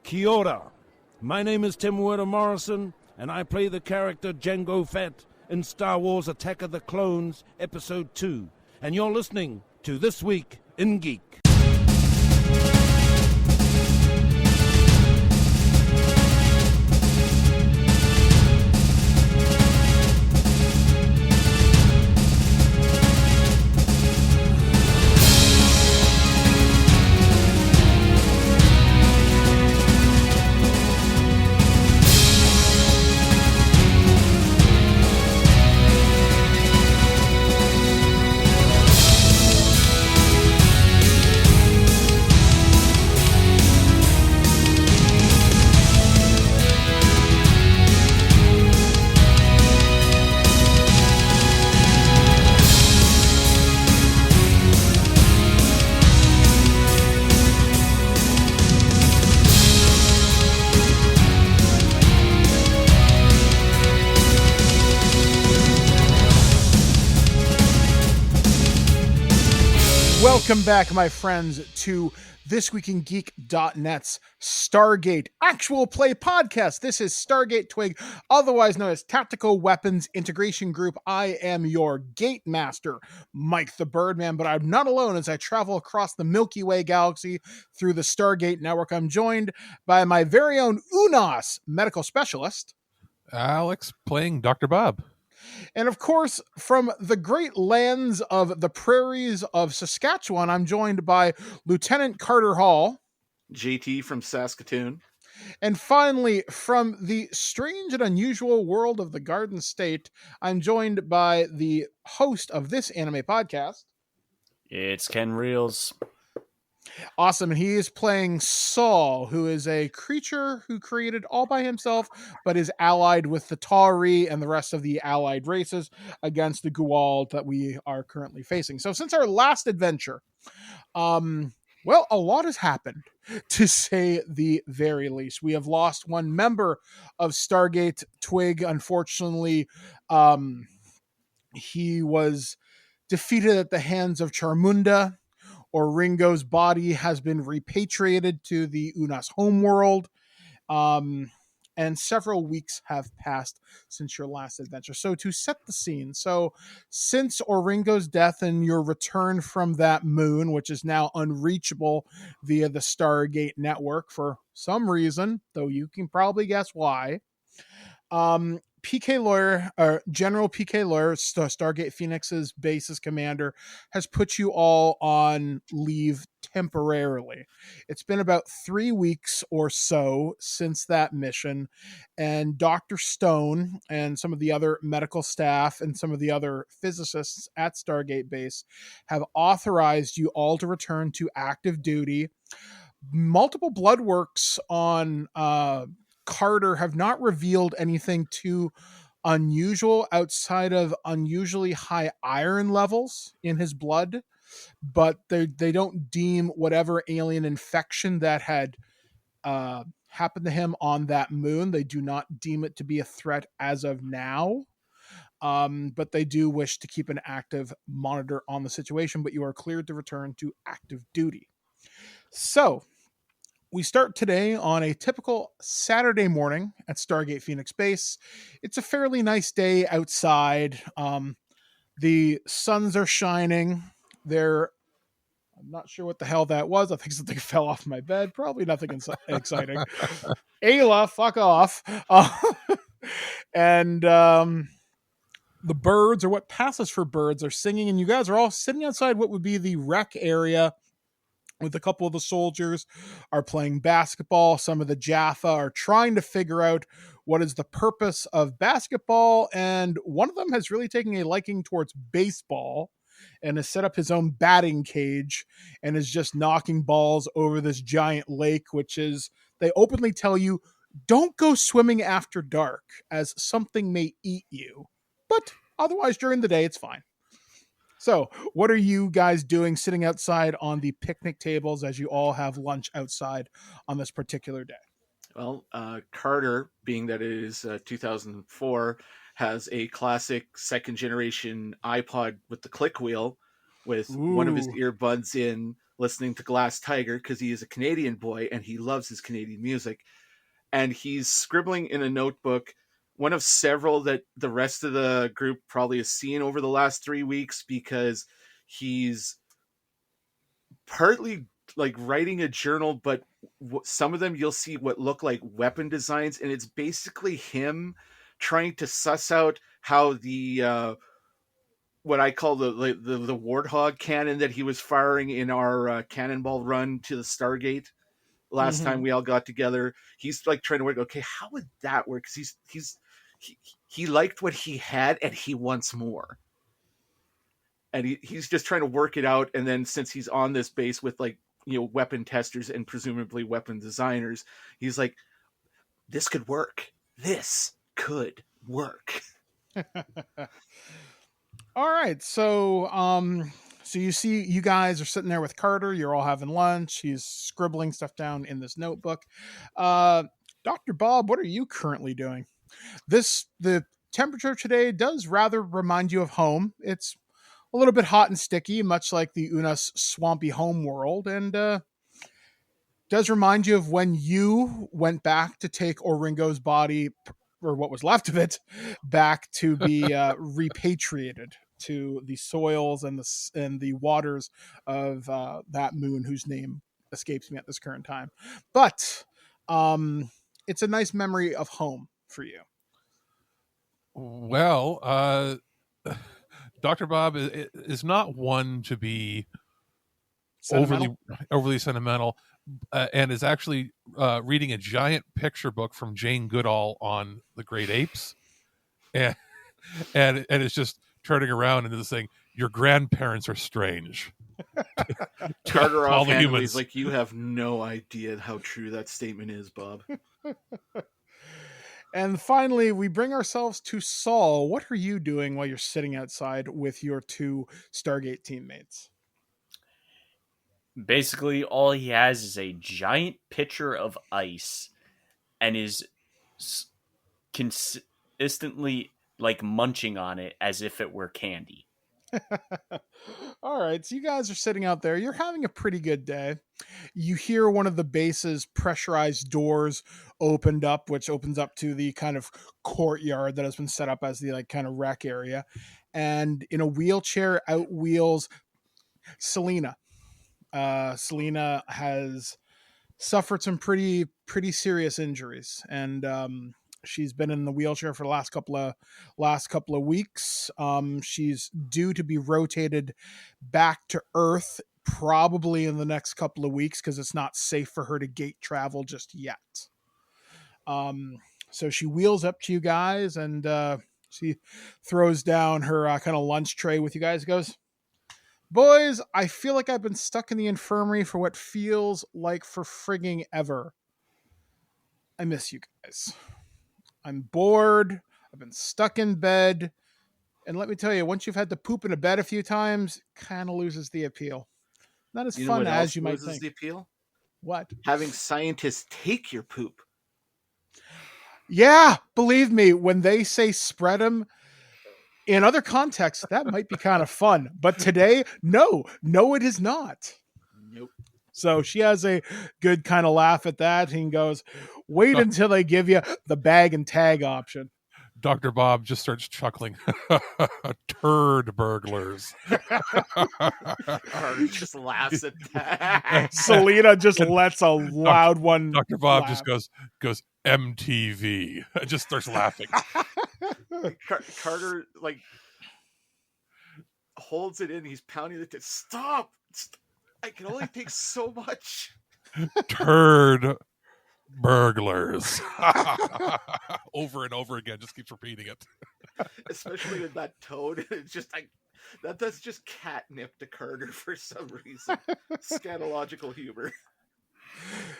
Kia ora. My name is Tim Werner Morrison, and I play the character Jango Fett in Star Wars Attack of the Clones, Episode 2. And you're listening to This Week in Geek. Welcome back, my friends, to ThisWeekInGeek.net's Stargate Actual Play Podcast. This is Stargate TWIG, otherwise known as Tactical Weapons Integration Group. I am your Geekmaster, Mike the Birdman, but I'm not alone as I travel across the Milky Way galaxy through the Stargate network. I'm joined by my very own UNOS medical specialist, Alex, playing Dr. Bob. And of course, from the great lands of the prairies of Saskatchewan, I'm joined by Lieutenant Carter Hall. JT from Saskatoon. And finally, from the strange and unusual world of the Garden State, I'm joined by the host of this anime podcast. It's Ken Reels. Awesome. And he is playing Saul, who is a creature who created all by himself, but is allied with the Tauri and the rest of the allied races against the Guald that we are currently facing. So since our last adventure, well, a lot has happened, to say the very least. We have lost one member of Stargate TWIG. Unfortunately, he was defeated at the hands of Charmunda. Or Ringo's body has been repatriated to the Unas homeworld, and several weeks have passed since your last adventure. So to set the scene, since Oringo's death and your return from that moon, which is now unreachable via the Stargate network for some reason, though you can probably guess why, PK Lawyer, or General PK Lawyer, Stargate Phoenix's base's commander, has put you all on leave temporarily. It's been about 3 weeks or so since that mission, and Dr. Stone and some of the other medical staff and some of the other physicists at Stargate Base have authorized you all to return to active duty. Multiple blood works on Carter have not revealed anything too unusual outside of unusually high iron levels in his blood, but they don't deem whatever alien infection that had happened to him on that moon, they do not deem it to be a threat as of now. But they do wish to keep an active monitor on the situation, but you are cleared to return to active duty. So we start today on a typical Saturday morning at Stargate Phoenix Base. It's a fairly nice day outside. The suns are shining. I'm not sure what the hell that was. I think something fell off my bed. Probably nothing exciting. Ayla, fuck off. And the birds, or what passes for birds, are singing, and you guys are all sitting outside what would be the rec area with a couple of the soldiers are playing basketball. Some of the Jaffa are trying to figure out what is the purpose of basketball, and one of them has really taken a liking towards baseball and has set up his own batting cage and is just knocking balls over this giant lake, which is, they openly tell you, don't go swimming after dark as something may eat you. But otherwise, during the day, it's fine. So, what are you guys doing sitting outside on the picnic tables as you all have lunch outside on this particular day? Well, Carter, being that it is 2004, has a classic second generation iPod with the click wheel, with one of his Ooh. earbuds in, listening to Glass Tiger because he is a Canadian boy and he loves his Canadian music. And he's scribbling in a notebook, one of several that the rest of the group probably has seen over the last 3 weeks, because he's partly like writing a journal, but some of them you'll see what look like weapon designs, and it's basically him trying to suss out how the what I call the Warthog cannon that he was firing in our cannonball run to the Stargate last time we all got together. He's like trying to work, okay, how would that work? Because he liked what he had and he wants more. And he's just trying to work it out. And then since he's on this base with like, you know, weapon testers and presumably weapon designers, he's like, this could work. This could work. All right. So so you see you guys are sitting there with Carter, you're all having lunch, he's scribbling stuff down in this notebook. Dr. Bob, what are you currently doing? The temperature today does rather remind you of home. It's a little bit hot and sticky, much like the Unas swampy home world, and does remind you of when you went back to take Oringo's body, or what was left of it, back to be repatriated to the soils and the waters of that moon whose name escapes me at this current time. But it's a nice memory of home for you. Well, Dr. Bob is not one to be overly sentimental, and is actually reading a giant picture book from Jane Goodall on the great apes, and it's just turning around and saying, "Your grandparents are strange." Carter All the offhand, humans. he's like, you have no idea how true that statement is, Bob. And finally, we bring ourselves to Saul. What are you doing while you're sitting outside with your two Stargate teammates? Basically, all he has is a giant pitcher of ice and is consistently like munching on it as if it were candy. All right, so you guys are sitting out there. You're having a pretty good day. You hear one of the base's pressurized doors opened up, which opens up to the kind of courtyard that has been set up as the like kind of rec area. And in a wheelchair out wheels Selena. Selena has suffered some pretty serious injuries, and she's been in the wheelchair for the last couple of weeks. She's due to be rotated back to Earth probably in the next couple of weeks because it's not safe for her to gate travel just yet. So she wheels up to you guys, and she throws down her kind of lunch tray with you guys. Goes, "Boys, I feel like I've been stuck in the infirmary for what feels like for frigging ever. I miss you guys. I'm bored. I've been stuck in bed. And let me tell you, once you've had to poop in a bed a few times, kind of loses the appeal. Not as fun as you might think." The appeal? What? Having scientists take your poop. Yeah, believe me, when they say spread them, in other contexts, that might be kind of fun. But today, no, it is not. Nope. So she has a good kind of laugh at that and goes, "Wait until they give you the bag and tag option." Dr. Bob just starts chuckling. Turd burglars. Carter just laughs at that. Selena just lets a loud one. Dr. Bob laugh. just goes MTV. Just starts laughing. Carter like holds it in. He's pounding it. Stop! I can only take so much. Turd burglars. Over and over again, just keeps repeating it. Especially in that tone. It's just like that's just catnip to Carter for some reason. Scatological humor.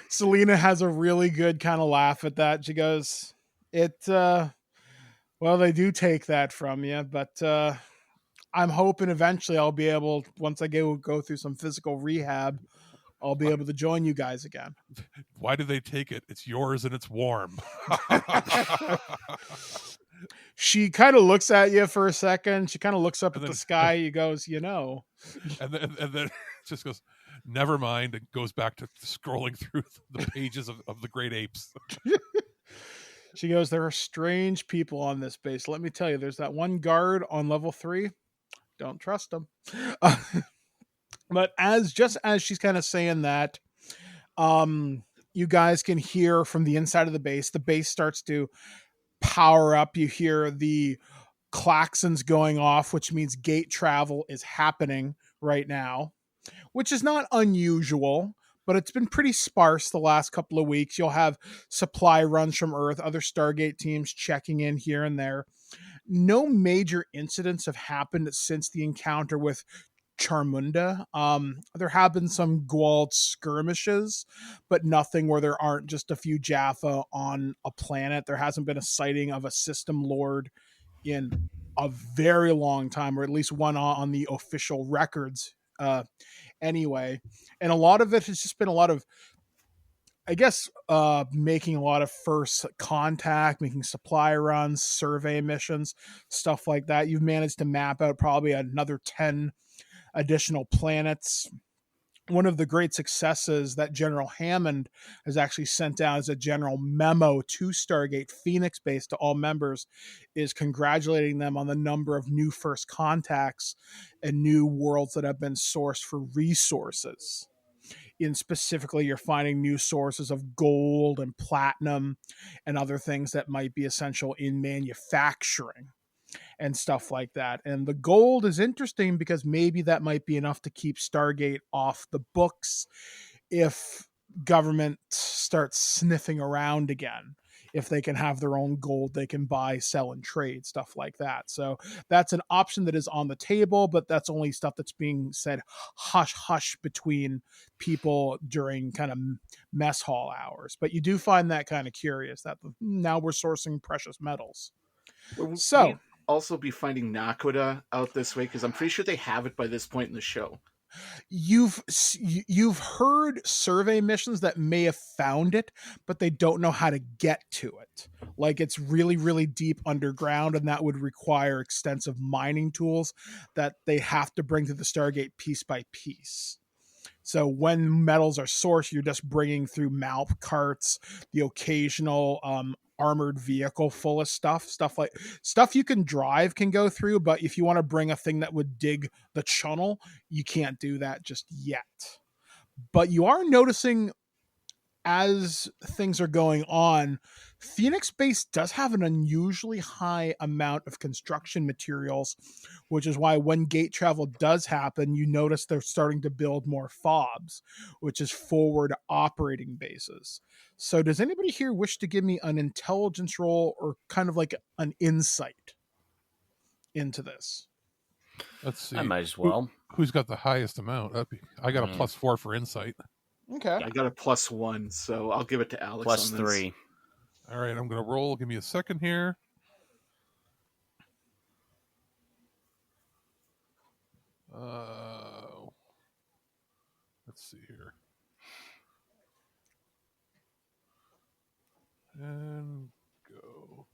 Selena has a really good kind of laugh at that. She goes, well, they do take that from you, but I'm hoping eventually I'll be able, once I go through some physical rehab, I'll be able to join you guys again. Why do they take it? It's yours and it's warm. She kind of looks at you for a second. She kind of looks up And at the then- sky. He goes, and then just goes, never mind, and goes back to scrolling through the pages of the great apes. She goes, there are strange people on this base. Let me tell you, there's that one guard on level 3. Don't trust him. But as she's kind of saying that, you guys can hear from the inside of the base starts to power up. You hear the klaxons going off, which means gate travel is happening right now, which is not unusual, but it's been pretty sparse the last couple of weeks. You'll have supply runs from Earth, other Stargate teams checking in here and there. No major incidents have happened since the encounter with Charmunda. There have been some Gwald skirmishes, but nothing where there aren't just a few Jaffa on a planet. There hasn't been a sighting of a system lord in a very long time, or at least one on the official records anyway. And a lot of it has just been a lot of, I guess, making a lot of first contact, making supply runs, survey missions, stuff like that. You've managed to map out probably another 10 additional planets. One of the great successes that General Hammond has actually sent out as a general memo to Stargate Phoenix Base to all members is congratulating them on the number of new first contacts and new worlds that have been sourced for resources. In specifically, you're finding new sources of gold and platinum and other things that might be essential in manufacturing and stuff like that. And the gold is interesting because maybe that might be enough to keep Stargate off the books if government starts sniffing around again. If they can have their own gold, they can buy, sell, and trade, stuff like that. So that's an option that is on the table, but that's only stuff that's being said hush hush between people during kind of mess hall hours. But you do find that kind of curious that now we're sourcing precious metals. So we'd also be finding Nakoda out this way, because I'm pretty sure they have it by this point in the show. You've heard survey missions that may have found it, but they don't know how to get to it. Like, it's really, really deep underground, and that would require extensive mining tools that they have to bring to the Stargate piece by piece. So when metals are sourced, you're just bringing through malp carts, the occasional armored vehicle full of stuff you can drive can go through, but if you want to bring a thing that would dig the channel, you can't do that just yet. But you are noticing, as things are going on, Phoenix Base does have an unusually high amount of construction materials, which is why when gate travel does happen, you notice they're starting to build more FOBs, which is forward operating bases. So does anybody here wish to give me an intelligence roll or kind of like an insight into this? Let's see. I might as well. Who's got the highest amount? I got a +4 for insight. Okay. I got a +1, so I'll give it to Alex. +3. All right, I'm going to roll. Give me a second here. Let's see here. And go.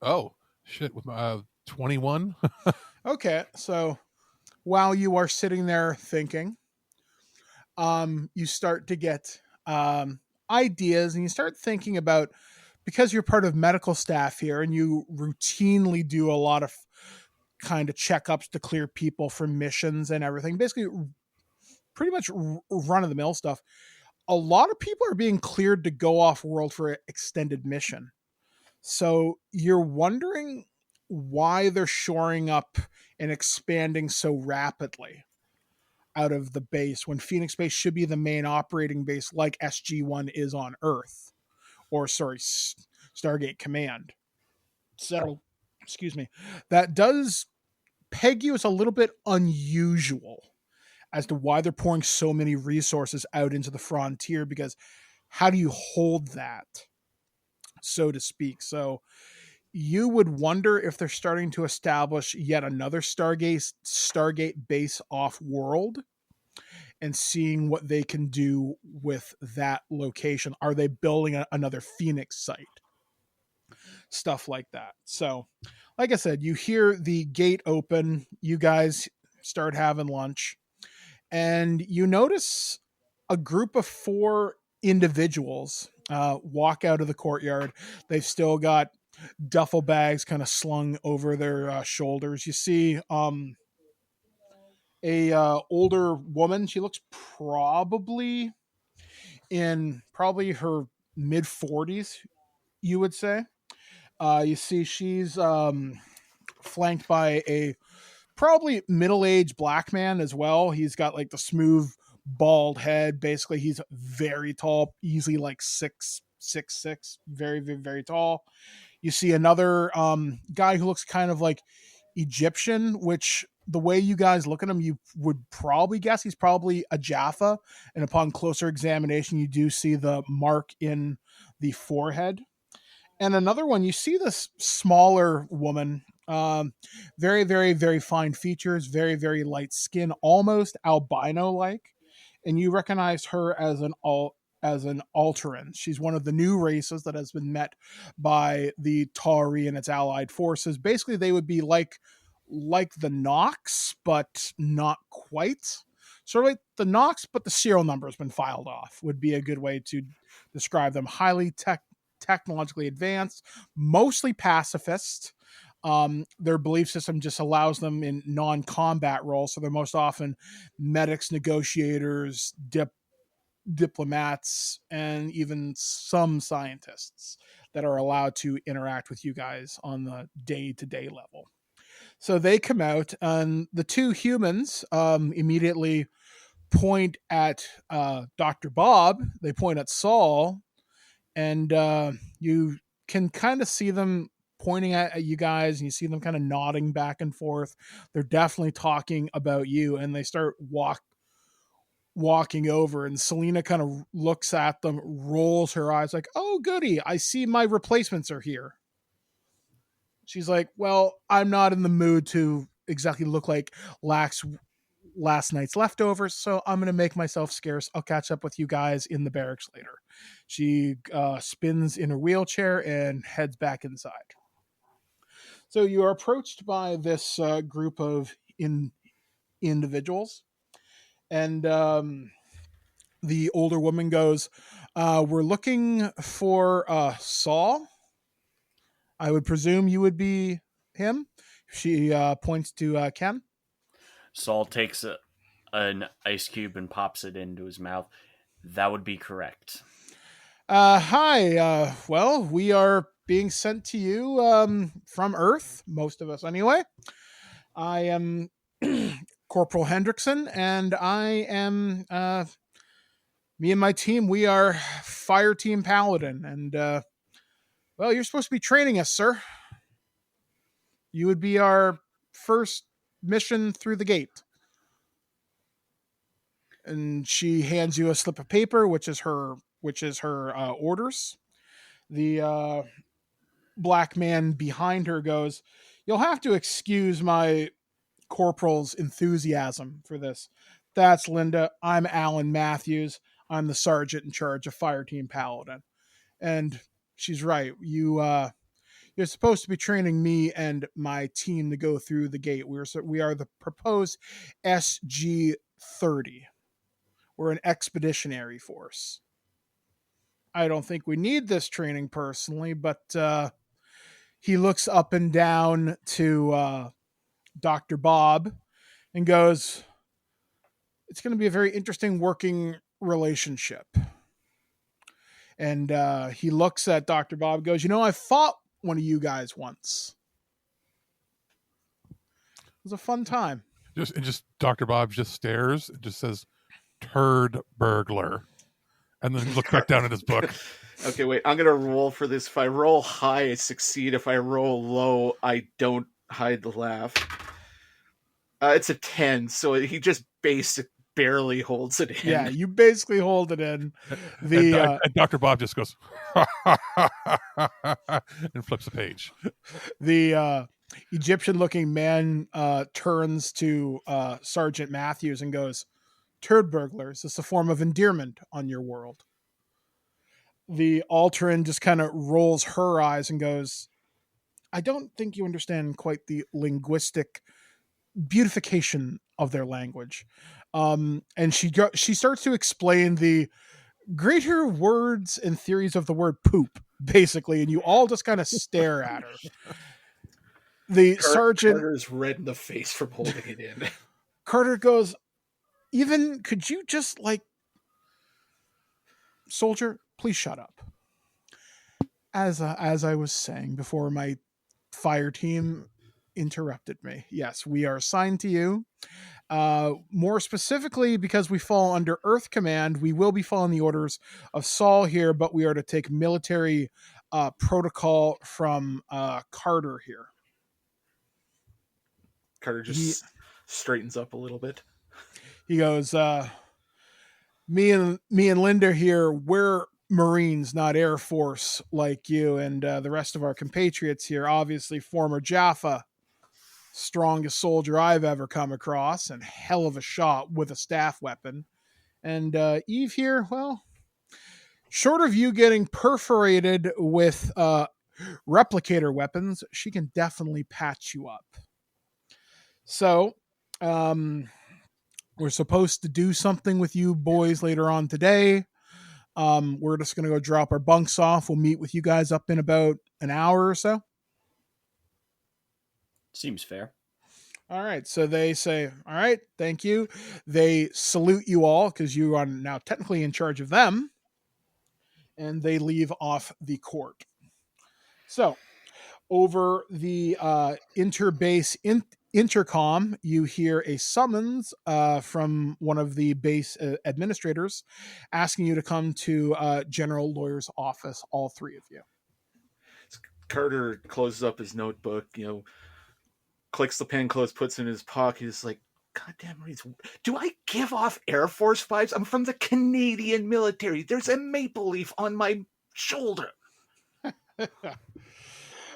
Oh, shit, with my 21. Okay, so while you are sitting there thinking, you start to get ideas, and you start thinking about, because you're part of medical staff here and you routinely do a lot of kind of checkups to clear people for missions and everything, basically pretty much run-of-the-mill stuff. A lot of people are being cleared to go off world for an extended mission. So you're wondering why they're shoring up and expanding so rapidly out of the base when Phoenix Base should be the main operating base, like SG-1 is on Earth, or Stargate Command. So, excuse me, that does peg you as a little bit unusual as to why they're pouring so many resources out into the frontier, because how do you hold that, so to speak? So you would wonder if they're starting to establish yet another Stargate base off world and seeing what they can do with that location. Are they building another Phoenix site? stuff like that. So, like I said, you hear the gate open, you guys start having lunch, and you notice a group of 4 individuals walk out of the courtyard. They've still got duffel bags kind of slung over their shoulders. You see a older woman. She looks probably in her mid 40s, you would say. You see she's flanked by a probably middle-aged black man as well. He's got like the smooth bald head. Basically, he's very tall, easily like 6'6", very, very, very tall. You see another guy who looks kind of like Egyptian, which the way you guys look at him, you would probably guess he's probably a Jaffa. And upon closer examination, you do see the mark in the forehead. And another one, you see this smaller woman, very, very, very fine features, very, very light skin, almost albino-like. And you recognize her as an Alteran. She's one of the new races that has been met by the Tari and its allied forces. Basically, they would be like the Nox, but not quite. Sort of like the Nox, but the serial number has been filed off, would be a good way to describe them. Highly technologically advanced, mostly pacifist. Their belief system just allows them in non-combat roles, so they're most often medics, negotiators, diplomats, and even some scientists that are allowed to interact with you guys on the day-to-day level. So they come out, and the 2 humans immediately point at Dr. Bob. They point at Saul, and you can kind of see them pointing at you guys, and you see them kind of nodding back and forth. They're definitely talking about you, and they start walking over, and Selena kind of looks at them, rolls her eyes like, "Oh, goody, I see my replacements are here." She's like, "Well, I'm not in the mood to exactly look like last night's leftovers, so I'm going to make myself scarce. I'll catch up with you guys in the barracks later." She spins in her wheelchair and heads back inside. So you are approached by this group of individuals, and the older woman goes, "We're looking for Saul. I would presume you would be him." She points to Ken. Saul takes an ice cube and pops it into his mouth. That would be correct. Hi. Well, we are being sent to you from Earth, most of us anyway. I am Corporal Hendrickson, and I am me and my team. We are Fire Team Paladin, and well, you're supposed to be training us, sir. You would be our first mission through the gate. And she hands you a slip of paper, which is her orders. The black man behind her goes, "You'll have to excuse my corporal's enthusiasm for this. That's Linda. I'm Alan Matthews. I'm the sergeant in charge of Fire Team Paladin." And she's right. You're supposed to be training me and my team to go through the gate. We are the proposed SG-30. We're an expeditionary force. I don't think we need this training personally, but he looks up and down to Dr. Bob and goes, "It's going to be a very interesting working relationship." And he looks at Dr. Bob and goes, "I fought one of you guys once. It was a fun time." Just Dr. Bob just stares and just says, "Turd burglar," and then look back down at his book. Okay, wait. I'm gonna roll for this. If I roll high, I succeed. If I roll low, I don't hide the laugh. It's a 10, so he just barely holds it in. Yeah, you basically hold it in. And Dr. Bob just goes and flips a page. The Egyptian-looking man turns to Sergeant Matthews and goes, "Turd burglars, it's a form of endearment on your world." The Alteran just kind of rolls her eyes and goes, I don't think you understand quite the linguistic beautification of their language. And she starts to explain the greater words and theories of the word poop, basically, and you all just kind of stare at her. The sergeant Carter's red in the face from holding it in. Carter goes, even could you just like, soldier, please shut up. As I was saying before, my fire team interrupted me. Yes, we are assigned to you. More specifically, because we fall under Earth Command, we will be following the orders of Saul here, but we are to take military protocol from Carter here. Carter just straightens up a little bit. He goes, me and Linda here, we're Marines, not Air Force like you, and the rest of our compatriots here, obviously former Jaffa, strongest soldier I've ever come across, and hell of a shot with a staff weapon. And Eve here, well, short of you getting perforated with replicator weapons, she can definitely patch you up. So, we're supposed to do something with you boys later on today. We're just going to go drop our bunks off. We'll meet with you guys up in about an hour or so. Seems fair. All right. So they say, all right, thank you. They salute you all because you are now technically in charge of them. And they leave off the court. So over the interbase intercom, you hear a summons from one of the base administrators asking you to come to General Lawyer's office, all three of you. Carter closes up his notebook, clicks the pen close, puts it in his pocket. He's like, goddamn Marines, do I give off Air Force vibes? I'm from the Canadian military. There's a maple leaf on my shoulder.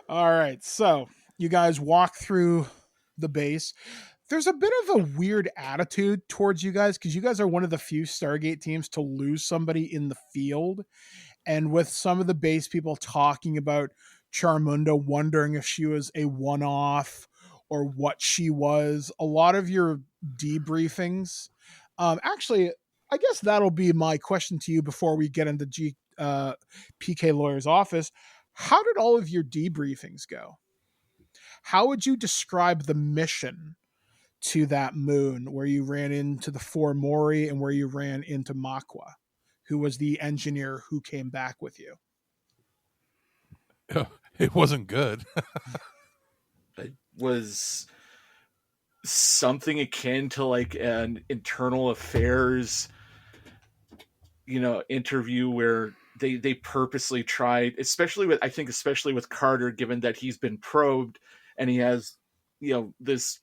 All right, so you guys walk through the base. There's a bit of a weird attitude towards you guys because you guys are one of the few Stargate teams to lose somebody in the field. And with some of the base people talking about Charmunda, wondering if she was a one-off or what she was, a lot of your debriefings. Actually, I guess that'll be my question to you before we get into PK Lawyer's office. How did all of your debriefings go? How would you describe the mission to that moon where you ran into the four Mori and where you ran into Makwa, who was the engineer who came back with you? It wasn't good. It was something akin to like an internal affairs, interview where they purposely tried, especially with Carter, given that he's been probed and he has, this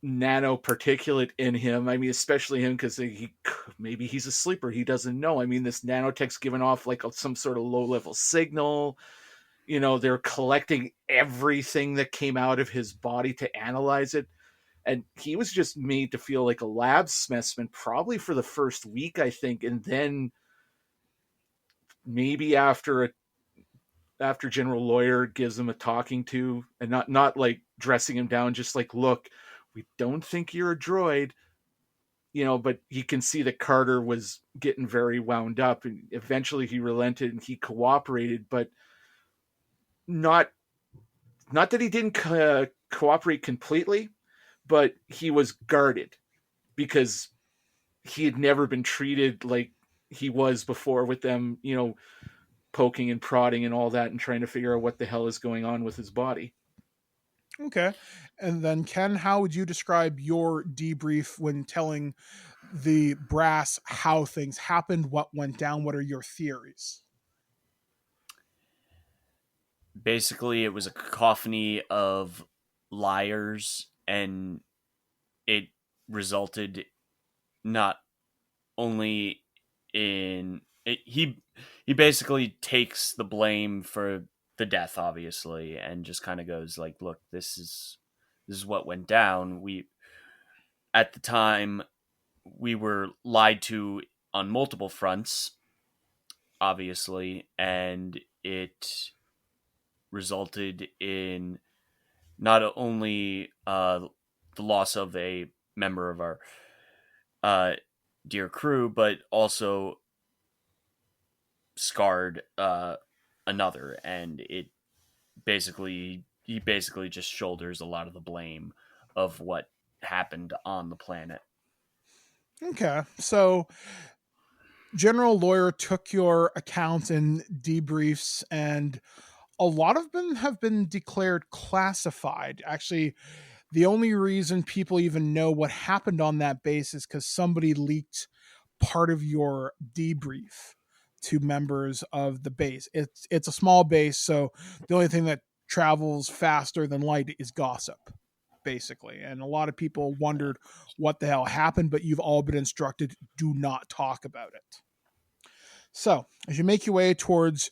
nano particulate in him. I mean, especially him because maybe he's a sleeper. He doesn't know. I mean, this nanotech's giving off like some sort of low level signal. They're collecting everything that came out of his body to analyze it. And he was just made to feel like a lab specimen, probably for the first week, I think. And then maybe after General Lawyer gives him a talking to, and not like dressing him down, just like, look, we don't think you're a droid, but you can see that Carter was getting very wound up, and eventually he relented and he cooperated, but not that he didn't cooperate completely, but he was guarded because he had never been treated like he was before with them, poking and prodding and all that and trying to figure out what the hell is going on with his body. Okay. And then Ken, how would you describe your debrief when telling the brass how things happened, what went down, what are your theories? Basically, it was a cacophony of liars, and it resulted not only in it, he basically takes the blame for the death, obviously, and just kind of goes like, look, this is what went down. At the time, we were lied to on multiple fronts, obviously, and it resulted in not only the loss of a member of our dear crew, but also scarred another, and he basically just shoulders a lot of the blame of what happened on the planet. Okay, so General Lawyer took your accounts and debriefs, and a lot of them have been declared classified. Actually, the only reason people even know what happened on that base is because somebody leaked part of your debrief to members of the base. It's a small base, so the only thing that travels faster than light is gossip, basically. And a lot of people wondered what the hell happened, but you've all been instructed, do not talk about it. So as you make your way towards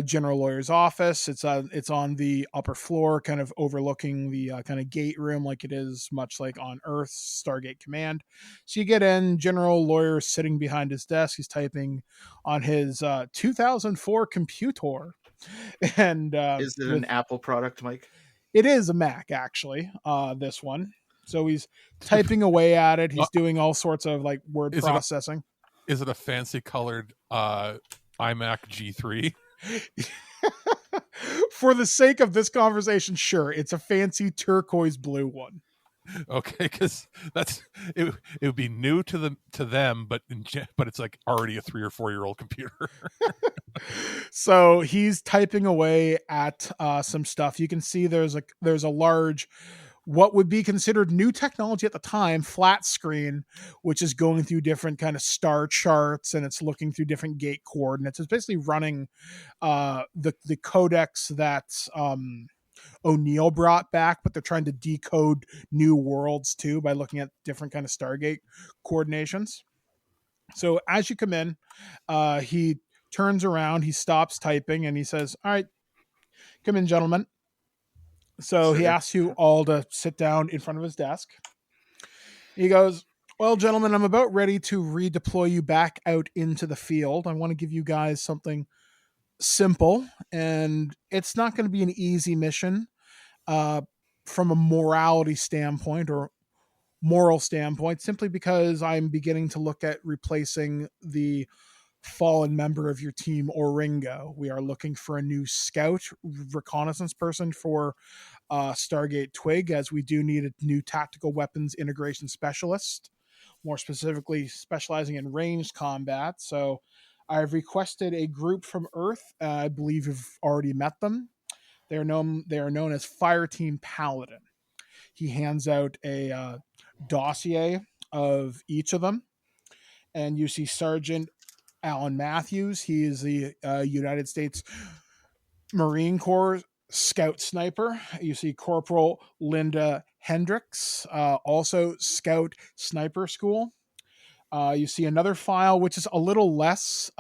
General Lawyer's office, it's on the upper floor, kind of overlooking the kind of gate room, like it is much like on Earth's Stargate Command. So you get in. General Lawyer is sitting behind his desk. He's typing on his 2004 computer, and Is it an Apple product, Mike? it is a Mac, actually. This one. So he's typing away at it. He's doing all sorts of like word processing. Is it a fancy colored iMac G3? For the sake of this conversation, sure, it's a fancy turquoise blue one. Okay, because it would be new to them, but it's like already a 3 or 4 year old computer. So he's typing away at some stuff. You can see there's a large, what would be considered new technology at the time, flat screen, which is going through different kind of star charts, and it's looking through different gate coordinates. It's basically running the codex that O'Neill brought back, but they're trying to decode new worlds too by looking at different kind of Stargate coordinations. So as you come in, he turns around, he stops typing, and he says, "All right, come in, gentlemen." So he asks you all to sit down in front of his desk. He goes, "Well, gentlemen, I'm about ready to redeploy you back out into the field. I want to give you guys something simple, and it's not going to be an easy mission from a morality standpoint or moral standpoint, simply because I'm beginning to look at replacing the fallen member of your team, Oringo. We are looking for a new scout reconnaissance person for Stargate TWIG, as we do need a new tactical weapons integration specialist, more specifically specializing in ranged combat. So I've requested a group from Earth. I believe you've already met them. They are known as Fireteam Paladin. He hands out a dossier of each of them, and you see Sergeant Alan Matthews. He is the United States Marine Corps Scout Sniper. You see Corporal Linda Hendricks, also Scout Sniper School. You see another file, which is a little less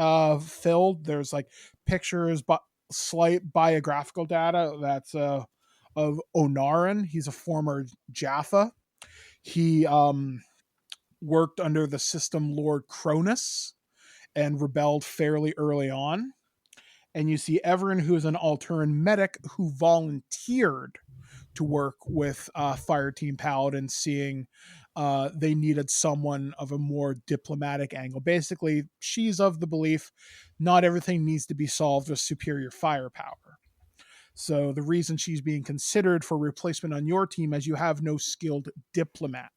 filled. There's like pictures, but slight biographical data that's of Onaran. He's a former Jaffa. He worked under the system Lord Cronus and rebelled fairly early on. And you see Everin, who is an Alteran medic who volunteered to work with Fireteam Paladin, seeing they needed someone of a more diplomatic angle. Basically, she's of the belief not everything needs to be solved with superior firepower. So the reason she's being considered for replacement on your team is you have no skilled diplomat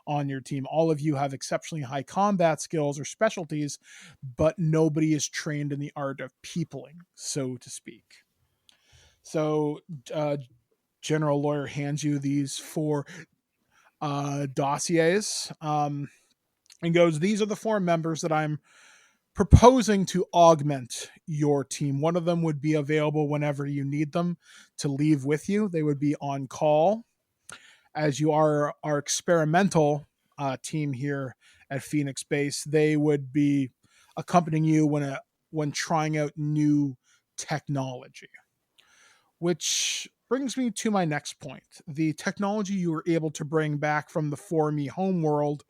on your team. All of you have exceptionally high combat skills or specialties, but nobody is trained in the art of peopling, so to speak. So General Lawyer hands you these 4 dossiers and goes, "These are the 4 members that I'm proposing to augment your team. One of them would be available whenever you need them to leave with you. They would be on call, as you are our experimental team here at Phoenix Base. They would be accompanying you when trying out new technology." Which brings me to my next point. The technology you were able to bring back from the 4Me homeworld,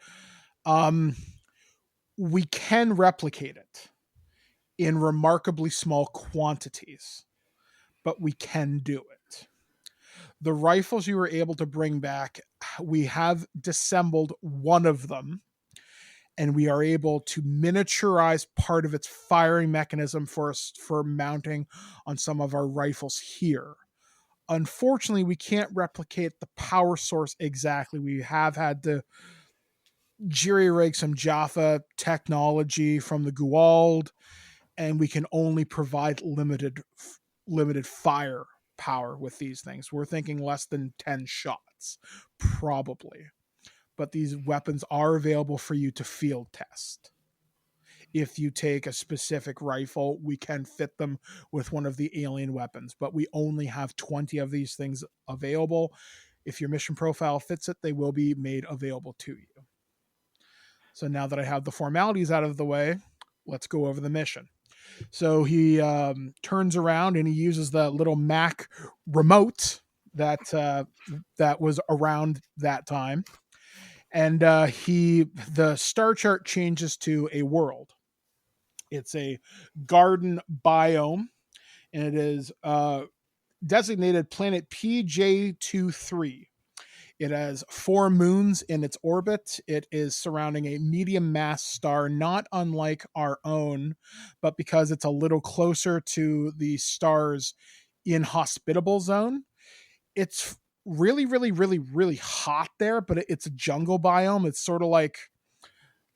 we can replicate it in remarkably small quantities. but we can do it. The rifles you were able to bring back, we have disassembled one of them, and we are able to miniaturize part of its firing mechanism for mounting on some of our rifles here. Unfortunately, we can't replicate the power source exactly. We have had to jury-rig some Jaffa technology from the Guald, and we can only provide limited fire power with these things. We're thinking less than 10 shots, probably. But these weapons are available for you to field test. If you take a specific rifle, we can fit them with one of the alien weapons, but we only have 20 of these things available. If your mission profile fits it, they will be made available to you. So now that I have the formalities out of the way, let's go over the mission. So he turns around and he uses the little Mac remote that was around that time. And the star chart changes to a world. It's a garden biome, and it is designated planet PJ-23. It has 4 moons in its orbit. It is surrounding a medium mass star, not unlike our own, but because it's a little closer to the star's inhospitable zone, it's really, really, really, really hot there, but it's a jungle biome. It's sort of like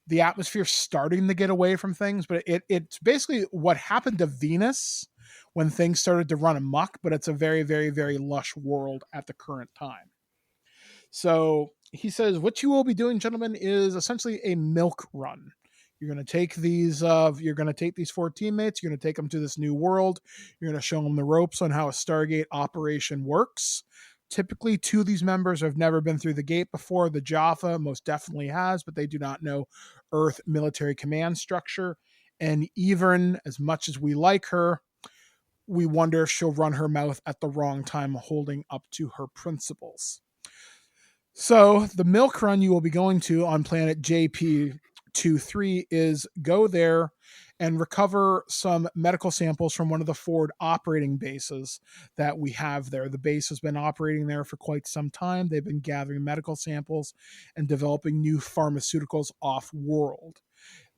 the atmosphere starting to get away from things, but it's basically what happened to Venus when things started to run amok, but it's a very, very, very lush world at the current time. So he says, what you will be doing, gentlemen, is essentially a milk run. You're going to take these 4 teammates. You're going to take them to this new world. You're going to show them the ropes on how a Stargate operation works. Typically, 2 of these members have never been through the gate before. The Jaffa most definitely has, but they do not know Earth military command structure. And even as much as we like her, we wonder if she'll run her mouth at the wrong time, holding up to her principles. So the milk run you will be going to on planet JP-23 is go there and recover some medical samples from one of the forward operating bases that we have there. The base has been operating there for quite some time. They've been gathering medical samples and developing new pharmaceuticals off-world,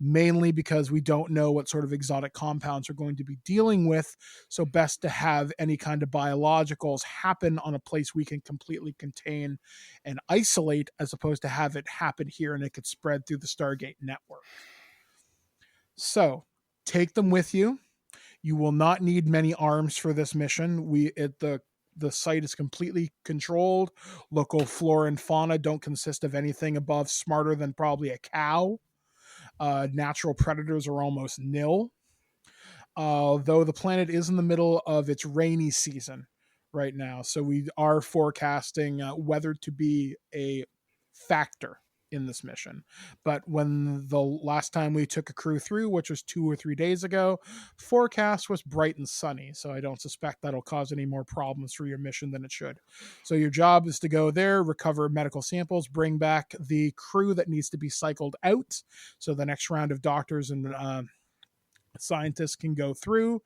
mainly because we don't know what sort of exotic compounds we're going to be dealing with. So best to have any kind of biologicals happen on a place we can completely contain and isolate, as opposed to have it happen here and it could spread through the Stargate network. So take them with you. You will not need many arms for this mission. The site is completely controlled. Local flora and fauna don't consist of anything above smarter than probably a cow. Natural predators are almost nil. Though the planet is in the middle of its rainy season right now, so we are forecasting weather to be a factor in this mission. But when the last time we took a crew through, which was 2 or 3 days ago, forecast was bright and sunny, so I don't suspect that'll cause any more problems for your mission than it should. So your job is to go there, recover medical samples, bring back the crew that needs to be cycled out, so the next round of doctors and scientists can go through.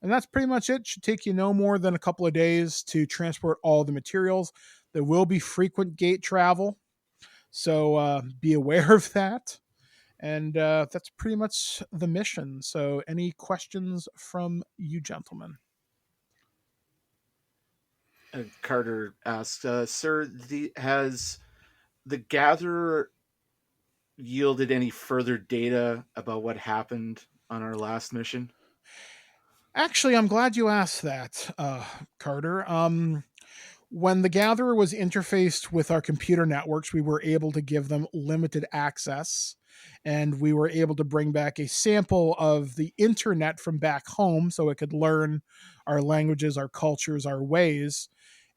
And that's pretty much it. Should take you no more than a couple of days to transport all the materials. There will be frequent gate travel, so be aware of that. And that's pretty much the mission. So any questions from you gentlemen? Carter asked, sir, has the Gatherer yielded any further data about what happened on our last mission? Actually, I'm glad you asked that, Carter. When the Gatherer was interfaced with our computer networks, we were able to give them limited access, and we were able to bring back a sample of the internet from back home so it could learn our languages, our cultures, our ways.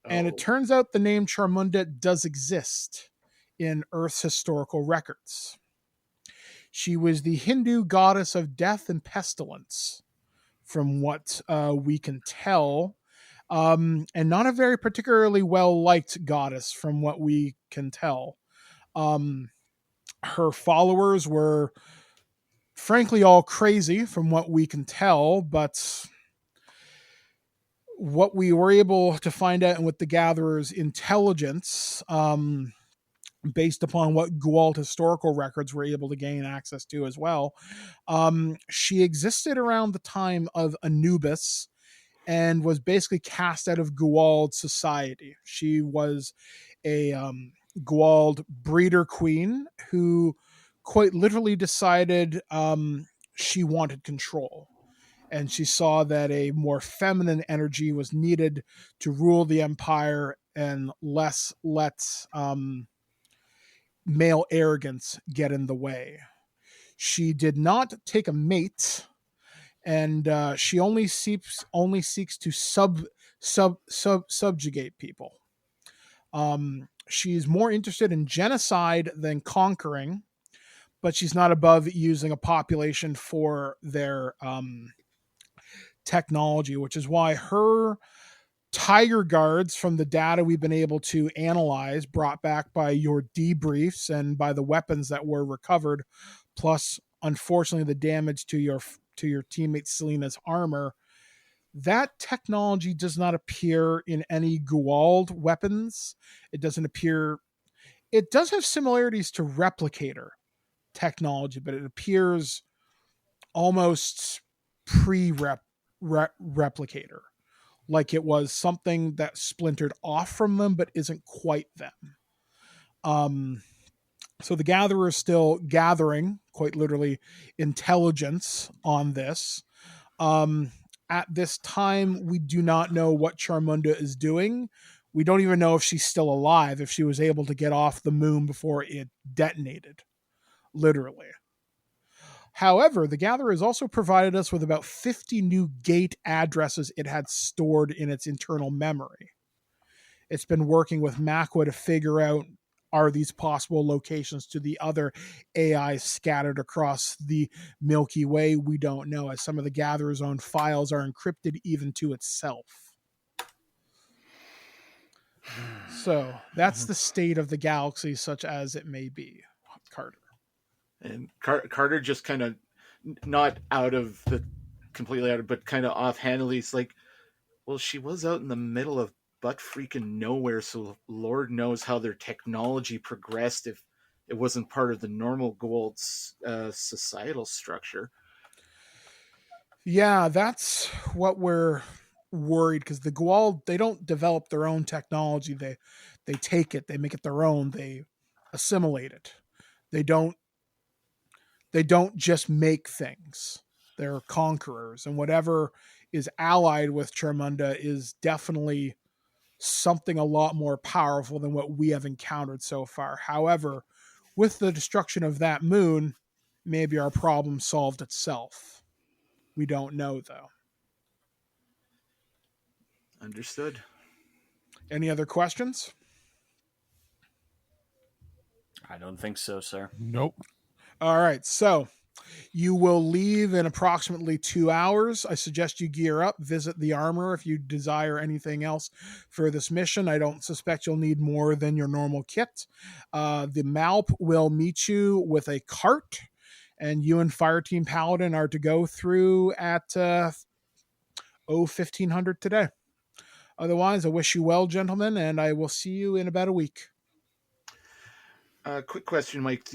And it turns out the name Charmunda does exist in Earth's historical records. She was the Hindu goddess of death and pestilence, from what we can tell. And not a very particularly well-liked goddess from what we can tell. Her followers were frankly all crazy from what we can tell, but what we were able to find out with the Gatherer's intelligence, based upon what Gualt historical records were able to gain access to as well, she existed around the time of Anubis and was basically cast out of Guald society. She was a Guald breeder queen who quite literally decided she wanted control. And she saw that a more feminine energy was needed to rule the empire and less let male arrogance get in the way. She did not take a mate, and she only seeks to subjugate people. She's more interested in genocide than conquering, but she's not above using a population for their technology, which is why her tiger guards, from the data we've been able to analyze, brought back by your debriefs and by the weapons that were recovered, plus unfortunately the damage to your teammate Selena's armor, that technology does not appear in any Guald weapons. It doesn't appear. It does have similarities to replicator technology, but it appears almost replicator, like it was something that splintered off from them but isn't quite them. So the Gatherer is still gathering, quite literally, intelligence on this. At this time, we do not know what Charmunda is doing. We don't even know if she's still alive, if she was able to get off the moon before it detonated, literally. However, the Gatherer has also provided us with about 50 new gate addresses it had stored in its internal memory. It's been working with Makwa to figure out, are these possible locations to the other AIs scattered across the Milky Way? We don't know, as some of the Gatherer's own files are encrypted even to itself. So that's the state of the galaxy, such as it may be, Carter. And Carter just kind of not completely out of, but kind of offhandedly, it's like, well, she was out in the middle of butt freaking nowhere, so Lord knows how their technology progressed if it wasn't part of the normal Guald's societal structure. Yeah, that's what we're worried, because the Guald, they don't develop their own technology. They take it, they make it their own, they assimilate it. They don't just make things. They're conquerors, and whatever is allied with Charmunda is definitely something a lot more powerful than what we have encountered so far. However, with the destruction of that moon, maybe our problem solved itself. We don't know, though. Understood. Any other questions? I don't think so, sir. Nope. All right, so you will leave in approximately 2 hours. I suggest you gear up, visit the armor if you desire anything else for this mission. I don't suspect you'll need more than your normal kit. The Malp will meet you with a cart, and you and Fireteam Paladin are to go through at 1500 today. Otherwise, I wish you well, gentlemen, and I will see you in about a week. Quick question, Mike.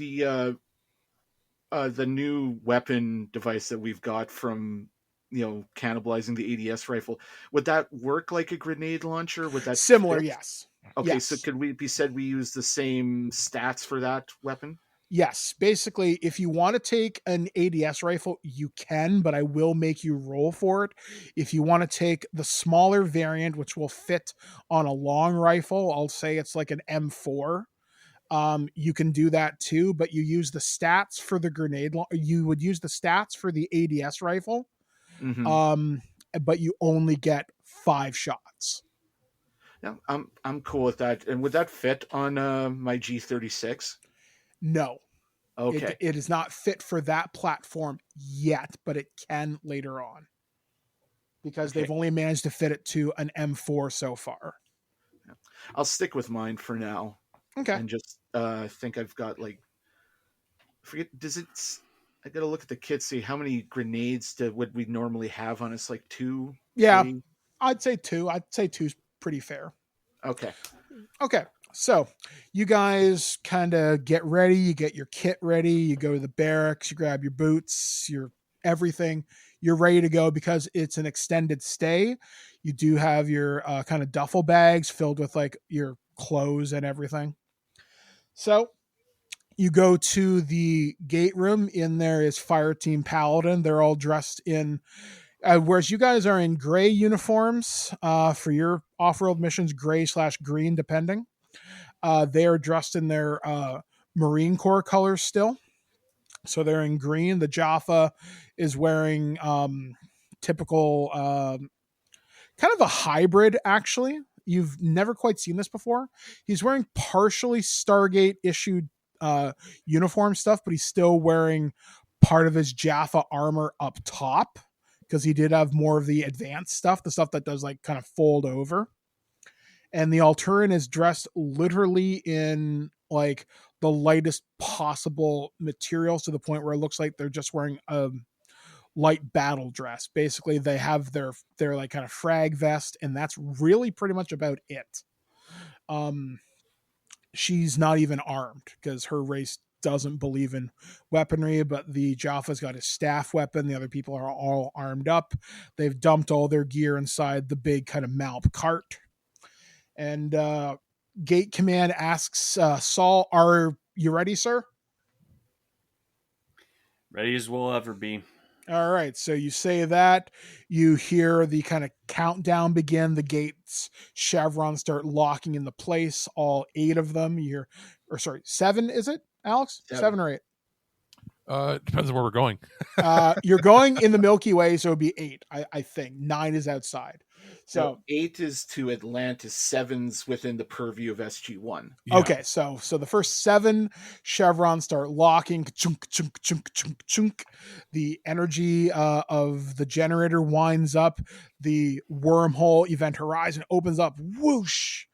The new weapon device that we've got from, cannibalizing the ADS rifle, would that work like a grenade launcher? Would that similar? fit? Yes. Okay, yes. So could we be said we use the same stats for that weapon? Yes. Basically, if you want to take an ADS rifle, you can, but I will make you roll for it. If you want to take the smaller variant, which will fit on a long rifle, I'll say it's like an M4. You can do that too, but you use the stats for the grenade. You would use the stats for the ADS rifle, but you only get 5 shots. Yeah, I'm cool with that. And would that fit on my G36? No. Okay. It is not fit for that platform yet, but it can later on, because they've only managed to fit it to an M4 so far. I'll stick with mine for now. Okay. And just think I've got I gotta look at the kit, see how many grenades would we normally have on us, like 2? Yeah. 3? I'd say 2. I'd say 2's pretty fair. Okay. Okay, so you guys kind of get ready. You get your kit ready. You go to the barracks. You grab your boots, your everything. You're ready to go because it's an extended stay. You do have your kind of duffel bags filled with like your clothes and everything. So you go to the gate room. In there is Fire Team Paladin. They're all dressed in, whereas you guys are in gray uniforms for your off-world missions, gray/green, depending. They are dressed in their Marine Corps colors still. So they're in green. The Jaffa is wearing typical, kind of a hybrid, actually. You've never quite seen this before. He's wearing partially Stargate issued uniform stuff, but he's still wearing part of his Jaffa armor up top because he did have more of the advanced stuff, the stuff that does like kind of fold over. And the Alteran is dressed literally in like the lightest possible materials to the point where it looks like they're just wearing a light battle dress. Basically, they have their like kind of frag vest, and that's really pretty much about it. She's not even armed because her race doesn't believe in weaponry, but the Jaffa's got his staff weapon. The other people are all armed up. They've dumped all their gear inside the big kind of Malp cart. And Gate Command asks Saul, "Are you ready, sir?" Ready as we'll ever be. All right, so you say that. You hear the kind of countdown begin. The gates chevrons start locking into place. All 8 of them. You hear, or sorry, 7 is it, Alex? 7 or 8? It depends on where we're going. You're going in the Milky Way, so it'd be 8, I think. 9 is outside. So 8 is to Atlantis, 7's within the purview of SG-1. Yeah. Okay, so the first 7 chevrons start locking. Chunk, chunk, chunk, chunk, chunk. The energy of the generator winds up. The wormhole event horizon opens up. Whoosh!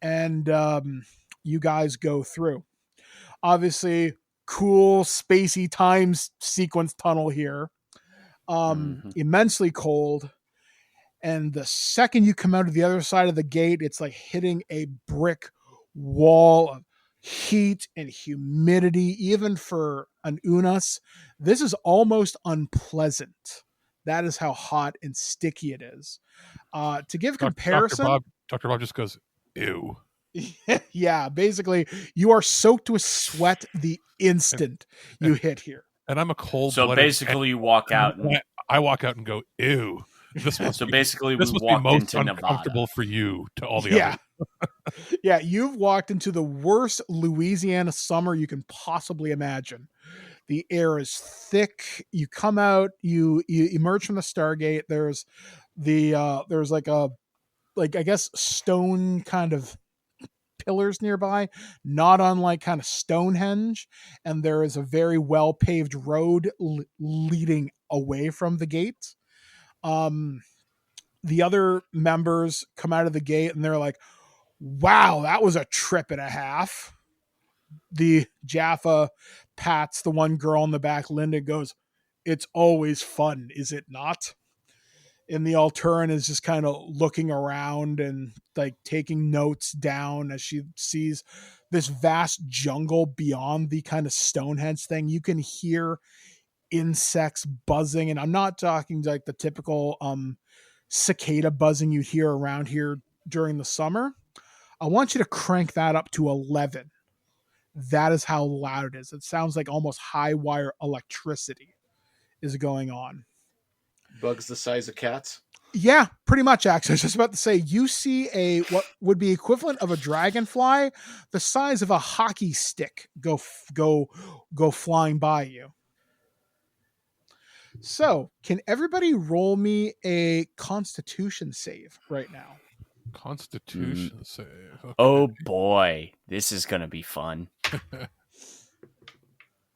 And you guys go through. Obviously, cool, spacey time sequence tunnel here. Immensely cold. And the second you come out of the other side of the gate, it's like hitting a brick wall of heat and humidity. Even for an Unas, this is almost unpleasant. That is how hot and sticky it is. To give comparison, Dr. Bob just goes, ew. Yeah, basically, you are soaked with sweat the instant you hit here. And I'm a cold. So basically, you walk out. And I walk out and go, ew. This must so be, basically, this we must be walked most into uncomfortable Nevada. for you to all the others. Yeah, you've walked into the worst Louisiana summer you can possibly imagine. The air is thick. You come out, you emerge from the Stargate. There's there's like I guess stone kind of pillars nearby, not unlike kind of Stonehenge, and there is a very well paved road leading away from the gate. The other members come out of the gate and they're like, "Wow, that was a trip and a half." The Jaffa pats the one girl in the back. Linda goes, "It's always fun, is it not?" And the Alteran is just kind of looking around and like taking notes down as she sees this vast jungle beyond the kind of Stonehenge thing. You can hear insects buzzing, and I'm not talking like the typical cicada buzzing you hear around here during the summer. I want you to crank that up to 11. That is how loud it is. It sounds like almost high wire electricity is going on. Bugs the size of cats? Yeah, pretty much, actually. I was just about to say, you see a what would be equivalent of a dragonfly, the size of a hockey stick, go flying by you. So, can everybody roll me a Constitution save right now? Constitution save. Okay. Oh boy, this is gonna be fun.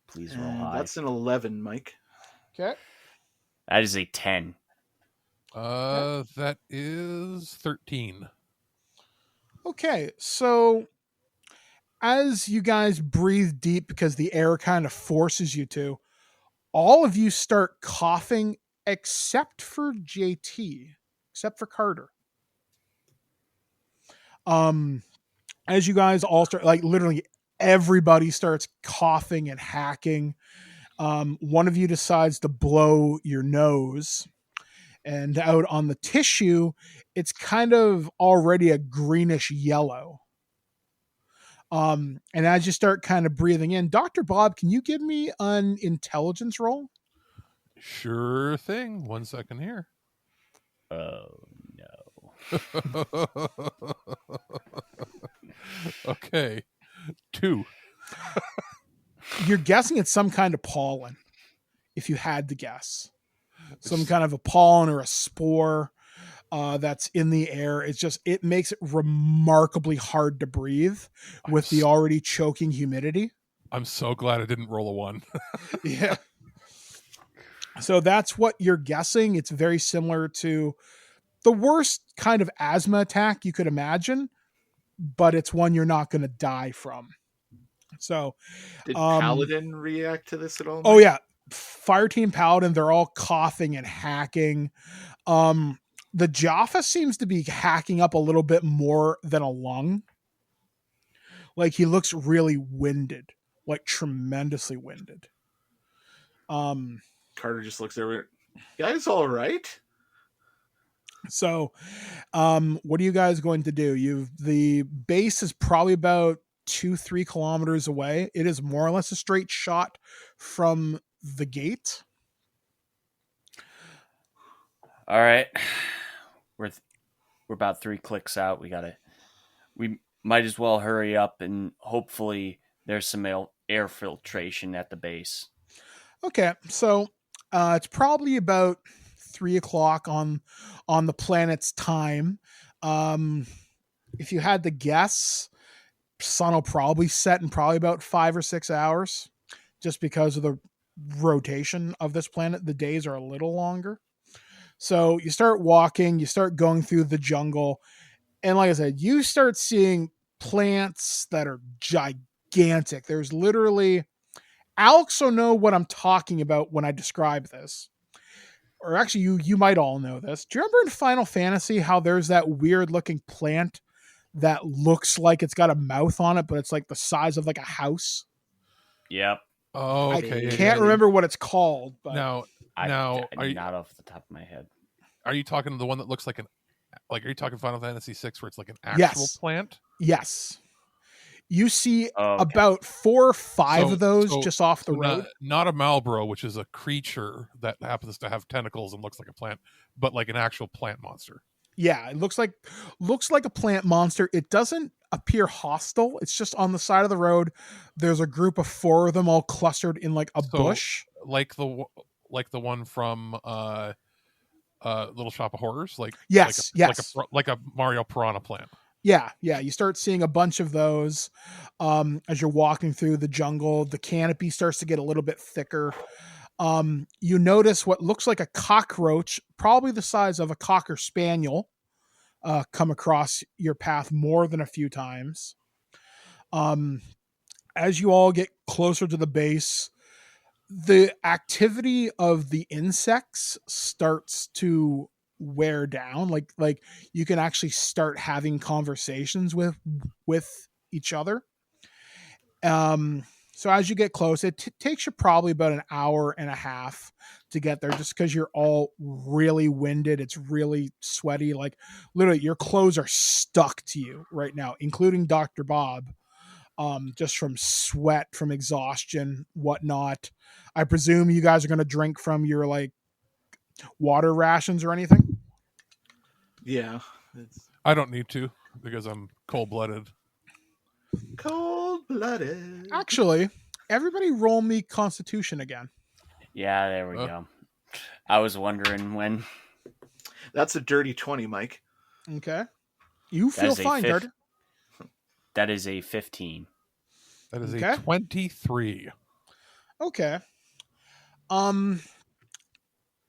Please roll high. That's an 11, Mike. Okay. That is a 10. That is 13. Okay, so as you guys breathe deep because the air kind of forces you to, all of you start coughing except for JT. except for Carter. As you guys all start, like literally everybody starts coughing and hacking. One of you decides to blow your nose, and out on the tissue, it's kind of already a greenish yellow. And as you start kind of breathing in, Dr. Bob, can you give me an intelligence roll? Sure thing. 1 second here. Oh no. Okay. 2. You're guessing it's some kind of pollen, if you had to guess. Some kind of a pollen or a spore that's in the air. It makes it remarkably hard to breathe with the already choking humidity. I'm so glad I didn't roll a 1. Yeah. So that's what you're guessing. It's very similar to the worst kind of asthma attack you could imagine, but it's one you're not going to die from. So, did Paladin react to this at all? Oh yeah, Fireteam Paladin. They're all coughing and hacking. The Jaffa seems to be hacking up a little bit more than a lung. Like he looks really winded, like tremendously winded. Carter just looks over. Guys, all right. So, what are you guys going to do? The base is probably about 2-3 kilometers away. It is more or less a straight shot from the gate. All right, we're about 3 clicks out. We might as well hurry up, and hopefully there's some air filtration at the base. Okay, so it's probably about 3 o'clock on the planet's time. If you had to guess, sun will probably set in probably about 5 or 6 hours, just because of the rotation of this planet. The days are a little longer. So you start walking, you start going through the jungle, and like I said, you start seeing plants that are gigantic. There's literally, Alex will know what I'm talking about when I describe this. Or actually, you might all know this. Do you remember in Final Fantasy how there's that weird looking plant that looks like it's got a mouth on it, but it's like the size of like a house? Yep. Oh, okay. I can't remember what it's called, but Now, are you not off the top of my head? Are you talking the one that looks like are you talking Final Fantasy VI where it's like an actual plant? Yes. You see about 4 or 5 of those just off the road. Not a Malboro, which is a creature that happens to have tentacles and looks like a plant, but like an actual plant monster. Yeah, it looks like a plant monster. It doesn't appear hostile. It's just on the side of the road. There's a group of 4 of them all clustered in like a bush. Like the one from Little Shop of Horrors, yes, like a Mario Piranha plant. Yeah. You start seeing a bunch of those as you're walking through the jungle. The canopy starts to get a little bit thicker. You notice what looks like a cockroach, probably the size of a Cocker Spaniel, come across your path more than a few times. As you all get closer to the base, the activity of the insects starts to wear down. Like you can actually start having conversations with each other. So as you get close, it takes you probably about an hour and a half to get there, just because you're all really winded. It's really sweaty. Like literally your clothes are stuck to you right now, including Dr. Bob. Just from sweat, from exhaustion, whatnot. I presume you guys are going to drink from your like water rations or anything. Yeah. I don't need to because I'm cold-blooded. Cold-blooded. Actually, everybody roll me Constitution again. Yeah, there we go. I was wondering when. That's a dirty 20, Mike. Okay. You feel fine, Carter. That is a 15. That is a 23. Okay.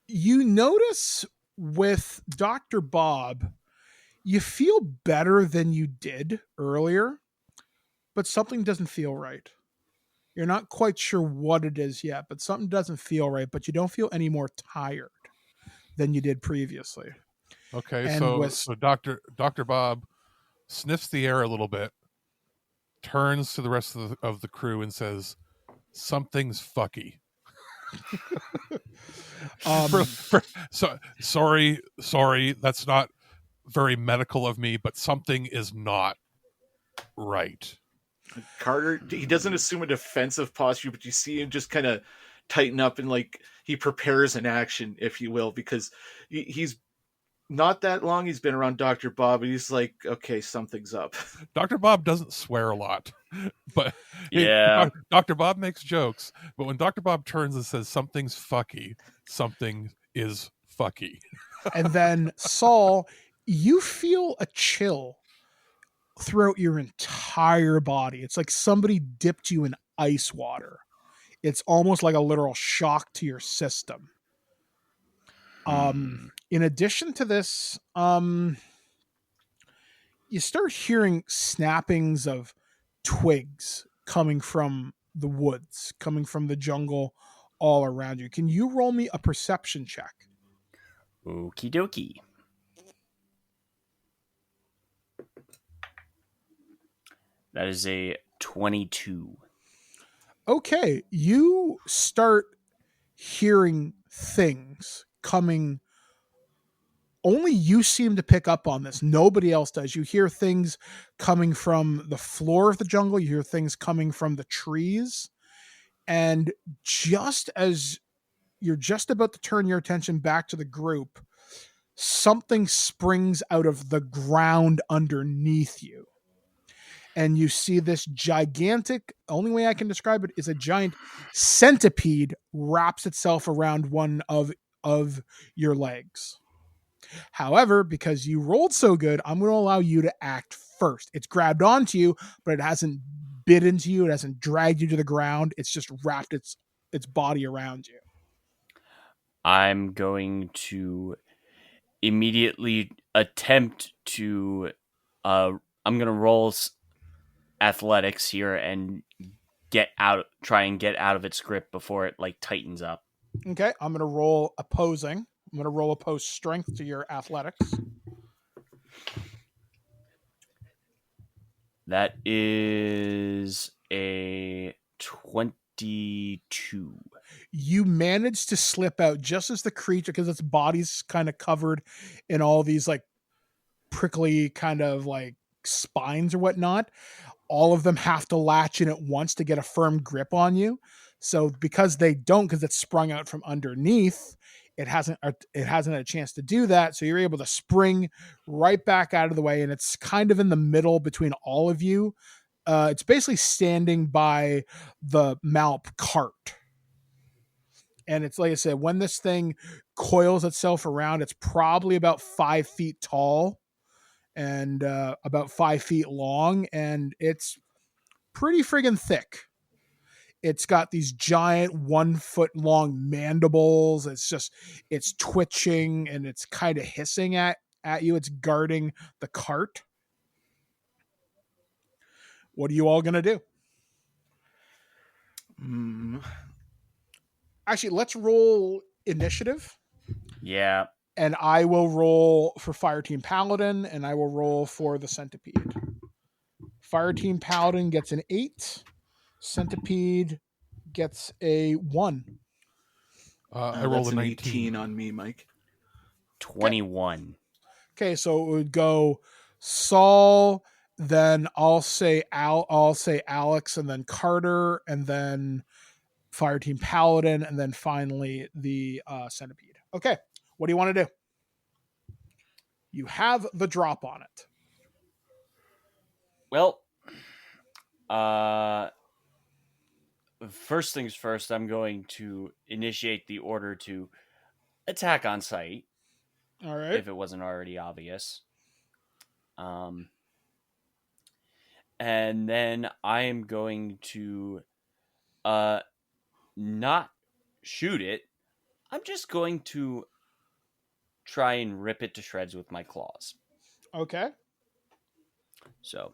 You notice with Dr. Bob, you feel better than you did earlier, but something doesn't feel right. You're not quite sure what it is yet, but something doesn't feel right, but you don't feel any more tired than you did previously. Okay, And so with- so Dr. Bob sniffs the air a little bit, turns to the rest of the crew and says, "Something's fucky." Sorry, that's not very medical of me, but something is not right. Carter, he doesn't assume a defensive posture, but you see him just kind of tighten up and like he prepares an action, if you will, because he's not that long. He's been around Dr. Bob, and he's like, okay, something's up. Dr. Bob doesn't swear a lot, but Yeah. Dr. Bob makes jokes. But when Dr. Bob turns and says something's fucky, something is fucky. and then Saul, you feel a chill throughout your entire body. It's like somebody dipped you in ice water. It's almost like a literal shock to your system. In addition to this, you start hearing snappings of twigs coming from the woods, coming from the jungle all around you. Can you roll me a perception check? Okie dokie. That is a 22. Okay, you start hearing things coming. Only you seem to pick up on this. Nobody else does. You hear things coming from the floor of the jungle. You hear things coming from the trees. And just as you're just about to turn your attention back to the group, something springs out of the ground underneath you. And you see this gigantic, only way I can describe it is a giant centipede wraps itself around one of your legs. However, because you rolled so good, I'm going to allow you to act first. It's grabbed onto you, but it hasn't bit into you. It hasn't dragged you to the ground. It's just wrapped its body around you. I'm going to immediately attempt to I'm going to roll athletics here and try and get out of its grip before it like tightens up. Okay, I'm going to roll opposing. I'm going to roll opposed strength to your athletics. That is a 22. You manage to slip out just as the creature, because its body's kind of covered in all these like prickly kind of like spines or whatnot. All of them have to latch in at once to get a firm grip on you. So because they don't, because it's sprung out from underneath, it hasn't had a chance to do that. So you're able to spring right back out of the way, and it's kind of in the middle between all of you. It's basically standing by the Malp cart. And it's like I said, when this thing coils itself around, it's probably about 5 feet tall and about 5 feet long, and it's pretty friggin' thick. It's got these giant 1 foot long mandibles. It's twitching and it's kind of hissing at you. It's guarding the cart. What are you all gonna do? Actually, let's roll initiative. Yeah. And I will roll for Fireteam Paladin, and I will roll for the Centipede. Fireteam Paladin gets an 8. Centipede gets a 1. I rolled That's a an 19 18 on me, Mike. 21. Okay, so it would go Saul, then I'll say Alex, and then Carter, and then Fireteam Paladin, and then finally the Centipede. Okay, what do you want to do? You have the drop on it. Well, first things first, I'm going to initiate the order to attack on sight. All right. If it wasn't already obvious. And then I am going to not shoot it. I'm just going to try and rip it to shreds with my claws. Okay. So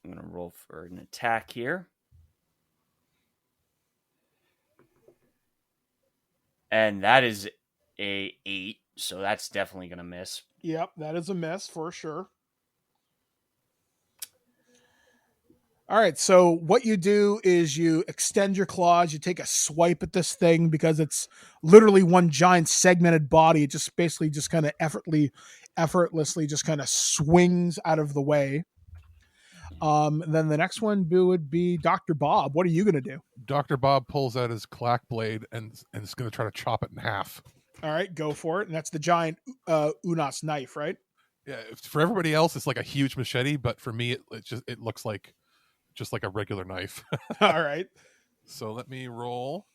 I'm going to roll for an attack here. And that is a 8. So that's definitely going to miss. Yep, that is a miss for sure. All right, so what you do is you extend your claws, you take a swipe at this thing because it's literally one giant segmented body. It just basically just kind of effortlessly just kind of swings out of the way. Then the next one would be Dr. Bob. What are you going to do? Dr. Bob pulls out his clack blade and is going to try to chop it in half. All right, go for it. And that's the giant Unas knife, right? Yeah, for everybody else, it's like a huge machete, but for me, it looks like just like a regular knife. All right. So let me roll.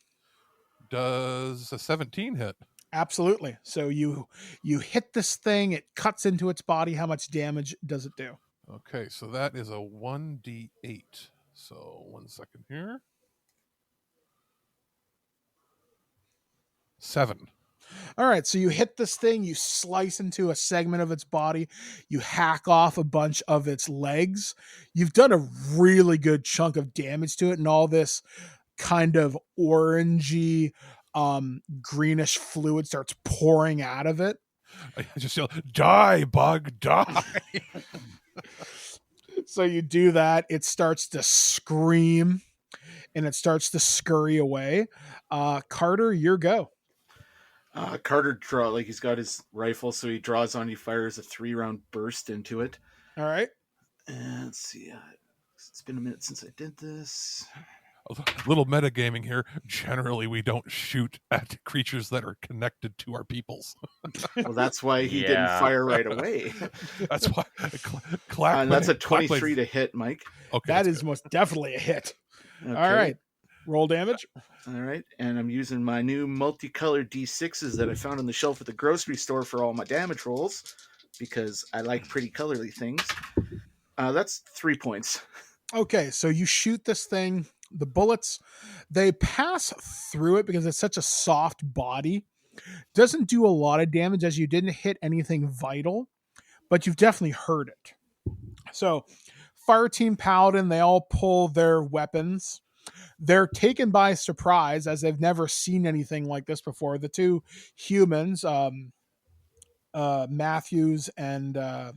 Does a 17 hit? Absolutely. So you hit this thing, it cuts into its body. How much damage does it do? Okay, so that is a 1d8. So 1 second here. 7. All right, so you hit this thing, you slice into a segment of its body, you hack off a bunch of its legs. You've done a really good chunk of damage to it, and all this kind of orangey, greenish fluid starts pouring out of it. I just yell, "Die, bug, die!" So you do that, it starts to scream, and it starts to scurry away. Carter, your go. Carter he's got his rifle, so he draws on, he fires a 3-round burst into it. All right. And let's see. It's been a minute since I did this. A little metagaming here. Generally, we don't shoot at creatures that are connected to our peoples. Well, that's why he didn't fire right away. That's why. Clack, and that's a 23 to hit, Mike. Okay, that is most definitely a hit. Okay. All right. Roll damage. All right. And I'm using my new multicolored D6s that I found on the shelf at the grocery store for all my damage rolls because I like pretty colorly things. That's 3 points. Okay, so you shoot this thing. The bullets, they pass through it because it's such a soft body. Doesn't do a lot of damage as you didn't hit anything vital, but you've definitely hurt it. So, Fire Team Paladin, they all pull their weapons. They're taken by surprise as they've never seen anything like this before. The two humans, Matthews and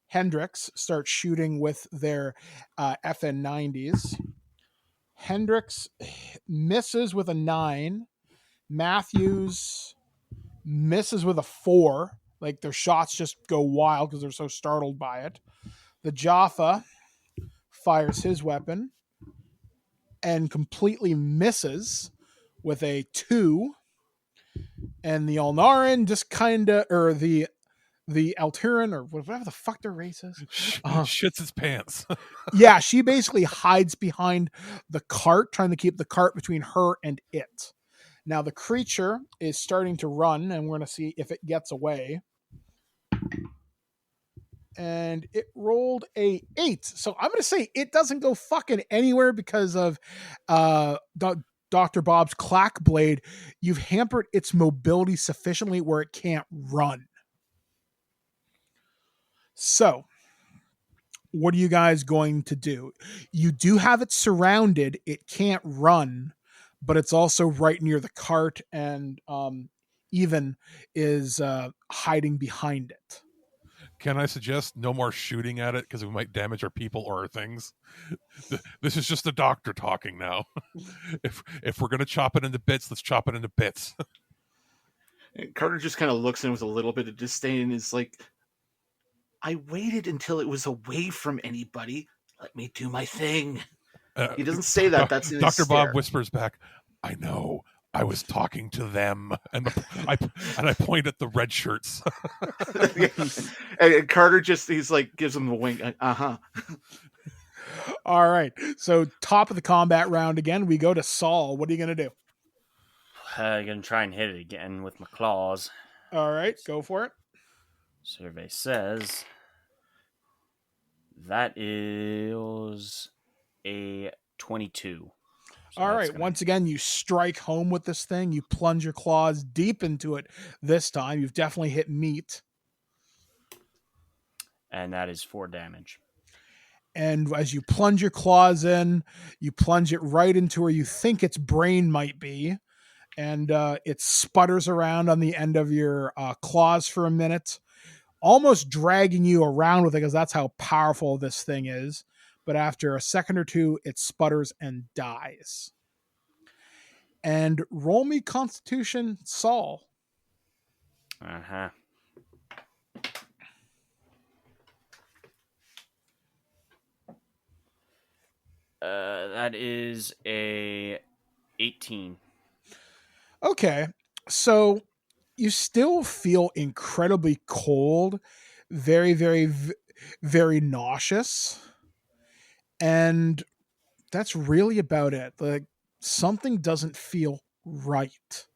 Hendricks, start shooting with their FN90s. Hendricks misses with a 9. Matthews misses with a 4. Like their shots just go wild because they're so startled by it. The Jaffa fires his weapon and completely misses with a 2. And the Alnaran just kind of, or the Alteran, or whatever the fuck their race is, shits its pants. Yeah, she basically hides behind the cart, trying to keep the cart between her and it. Now the creature is starting to run, and we're going to see if it gets away. And it rolled a 8. So I'm going to say it doesn't go fucking anywhere because of Dr. Bob's clack blade. You've hampered its mobility sufficiently where it can't run. So, what are you guys going to do? You do have it surrounded. It can't run, but it's also right near the cart and even is hiding behind it. Can I suggest no more shooting at it because we might damage our people or our things? This is just the doctor talking now. If we're going to chop it into bits, let's chop it into bits. And Carter just kind of looks in with a little bit of disdain and is like, I waited until it was away from anybody. Let me do my thing. He doesn't say that. That's in Dr. his Bob stare. whispers back, I know. I was talking to them. And I point at the red shirts. And Carter he's like, gives him a wink. Uh-huh. All right. So top of the combat round again, we go to Saul. What are you going to do? I'm going to try and hit it again with my claws. All right. Go for it. Survey says that is a 22. So all right. Once again, you strike home with this thing. You plunge your claws deep into it this time. You've definitely hit meat. And that is 4 damage. And as you plunge your claws in, you plunge it right into where you think its brain might be. and it sputters around on the end of your claws for a minute, almost dragging you around with it because that's how powerful this thing is. But after a second or two, it sputters and dies. And roll me Constitution, Saul. Uh-huh. That is a 18. Okay, so you still feel incredibly cold, very, very, very nauseous, and that's really about it. Like, something doesn't feel right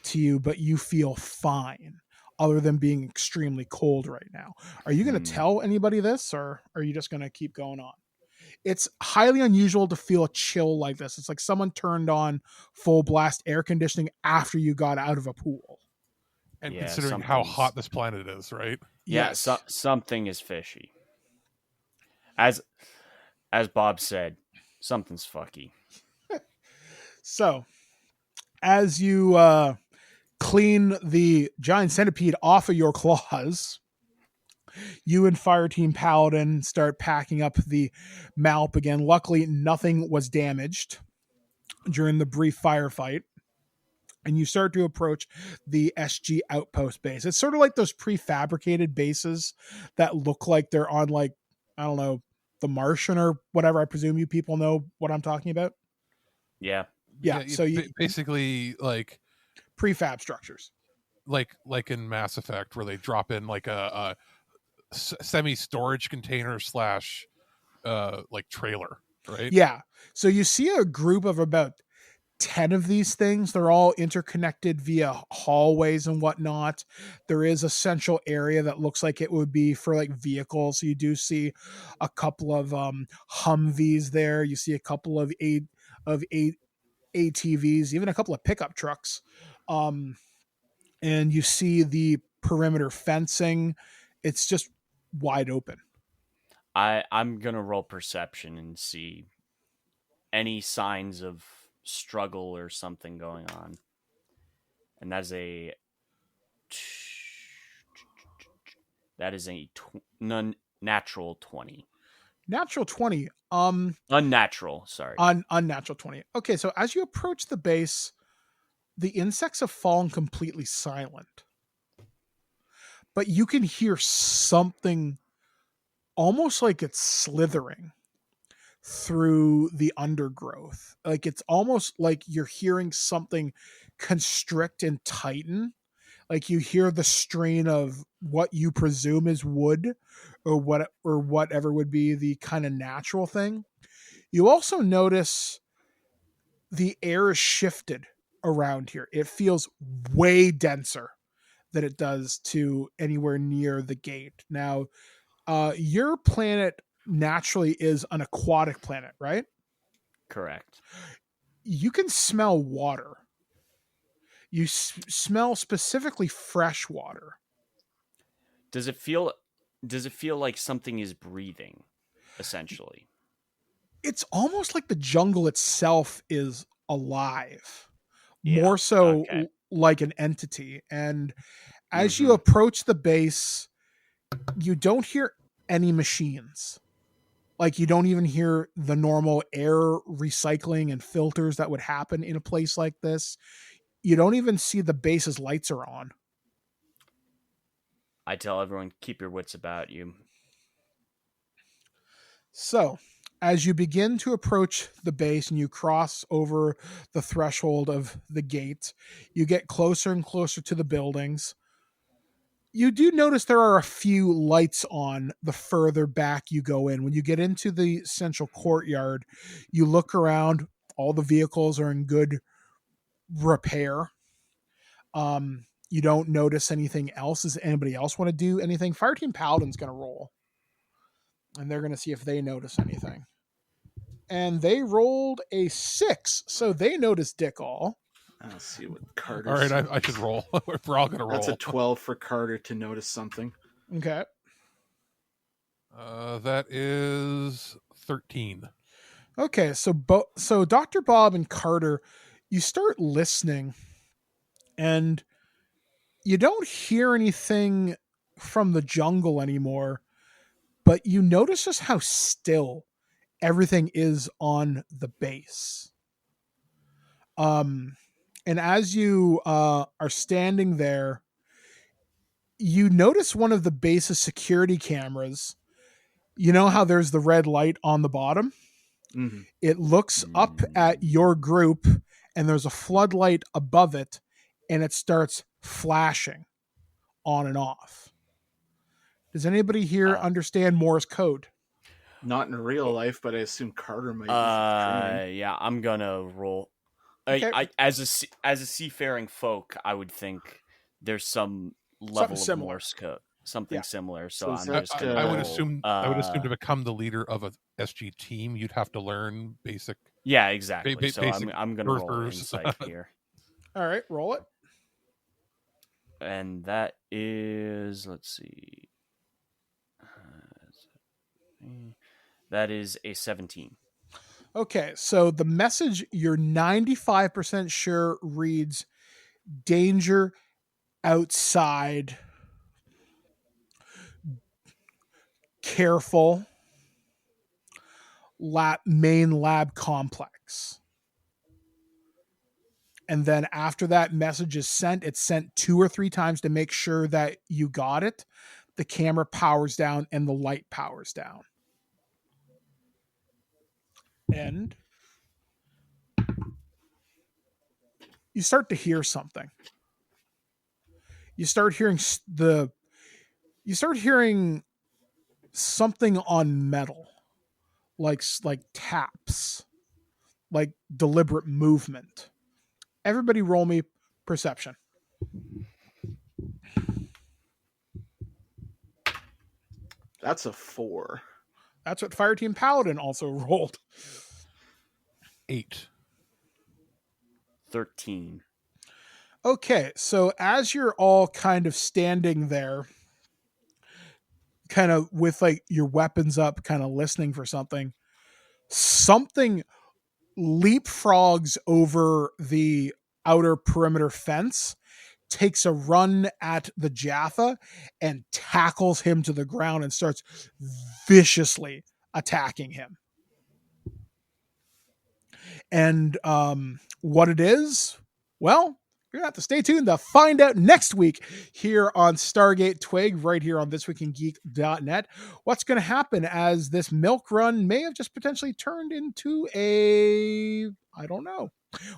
to you, but you feel fine, other than being extremely cold right now. Are you going to tell anybody this, or are you just going to keep going on? It's highly unusual to feel a chill like this. It's like someone turned on full blast air conditioning after you got out of a pool. And Yeah, considering how hot this planet is, right? Yeah, Yes. something is fishy. As Bob said, something's fucky. So, as you clean the giant centipede off of your claws, you and Fireteam Paladin start packing up the Malp again. Luckily, nothing was damaged during the brief firefight. And you start to approach the SG outpost base. It's sort of like those prefabricated bases that look like they're on, like, I don't know, the Martian or whatever. I presume you people know what I'm talking about. Yeah. Yeah. So you basically like prefab structures, like in Mass Effect, where they drop in like a semi-storage container slash like trailer, right? Yeah. So you see a group of about 10 of these things. They're all interconnected via hallways and whatnot. There is a central area that looks like it would be for like vehicles. So you do see a couple of Humvees there. You see a couple of ATVs, even a couple of pickup trucks. And you see the perimeter fencing. It's just wide open. I'm gonna roll perception and see any signs of struggle or something going on. And that is a natural 20. Natural 20. Unnatural, sorry. Unnatural 20. Okay, so as you approach the base, the insects have fallen completely silent. But you can hear something almost like it's slithering through the undergrowth. Like it's almost like you're hearing something constrict and tighten. Like you hear the strain of what you presume is wood or whatever would be the kind of natural thing. You also notice the air is shifted around here. It feels way denser than it does to anywhere near the gate. Now, your planet naturally is an aquatic planet, right? Correct. You can smell water. You smell specifically fresh water. Does it feel like something is breathing, essentially? It's almost like the jungle itself is alive. Yeah, More so okay. like an entity. And as you approach the base, you don't hear any machines. Like you don't even hear the normal air recycling and filters that would happen in a place like this. You don't even see the base's lights are on. I tell everyone, keep your wits about you. So, as you begin to approach the base and you cross over the threshold of the gate, you get closer and closer to the buildings. You do notice there are a few lights on the further back you go in. When you get into the central courtyard, you look around, all the vehicles are in good repair. You don't notice anything else. Does anybody else want to do anything? Fireteam Paladin's going to roll. And they're going to see if they notice anything. And they rolled a 6, so they noticed Dick all. I'll see what Carter. All right, I should roll. We're all going to roll. That's a 12 for Carter to notice something. Okay. That is 13. Okay, so Dr. Bob and Carter, you start listening And you don't hear anything from the jungle anymore, but you notice just how still everything is on the base. And as you are standing there, you notice one of the base's security cameras. You know how there's the red light on the bottom? Mm-hmm. It looks up at your group, and there's a floodlight above it, and it starts flashing on and off. Does anybody here understand Morse code? Not in real life, but I assume Carter might. Training. Yeah, I'm gonna roll. Okay. As a seafaring folk, I would think there's some level of Morse code, something similar. So I'm just gonna I would roll, assume to become the leader of a SG team, you'd have to learn basic. Yeah, exactly. So basic I'm gonna roll burpers. insight here. All right, roll it. And that is, let's see, that is a 17. Okay, so the message you're 95% sure reads, danger outside, careful, main lab complex. And then after that message is sent, it's sent 2 or 3 times to make sure that you got it. The camera powers down and the light powers down. And you start to hear something. You start hearing something on metal, like taps, like deliberate movement. Everybody roll me perception. That's a 4. That's what Fireteam Paladin also rolled. 8. 13. Okay, so as you're all kind of standing there, kind of with like your weapons up, kind of listening for something leapfrogs over the outer perimeter fence, takes a run at the Jaffa, and tackles him to the ground and starts viciously attacking him. And what it is, well, you're going to have to stay tuned to find out next week here on Stargate TWIG, right here on ThisWeekInGeek.net. What's going to happen as this milk run may have just potentially turned into I don't know.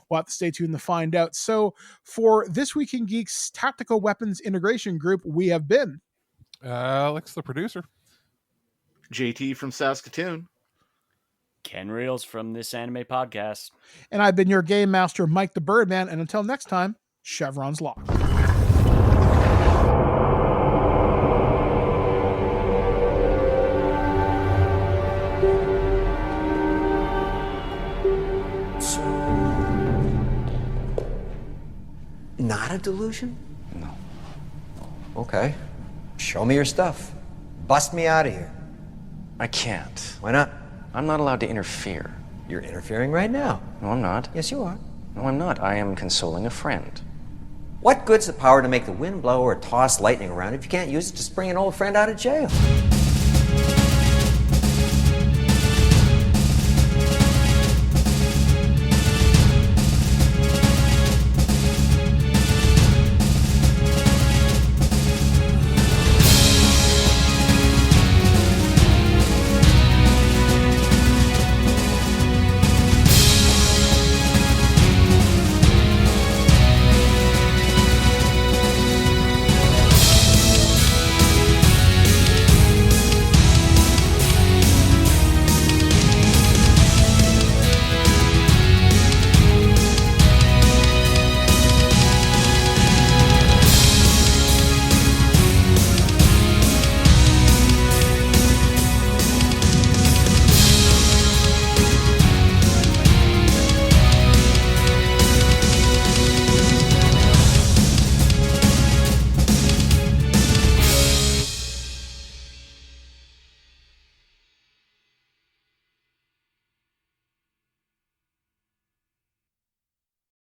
We'll have to stay tuned to find out. So for This Week in Geek's Tactical Weapons Integration Group, we have been Alex, the producer. JT from Saskatoon. Ken Reels from This Anime Podcast. And I've been your game master, Mike the Birdman. And until next time, Chevron's locked. Not a delusion? No. Okay. Show me your stuff. Bust me out of here. I can't. Why not? I'm not allowed to interfere. You're interfering right now. No, I'm not. Yes, you are. No, I'm not. I am consoling a friend. What good's the power to make the wind blow or toss lightning around if you can't use it to spring an old friend out of jail?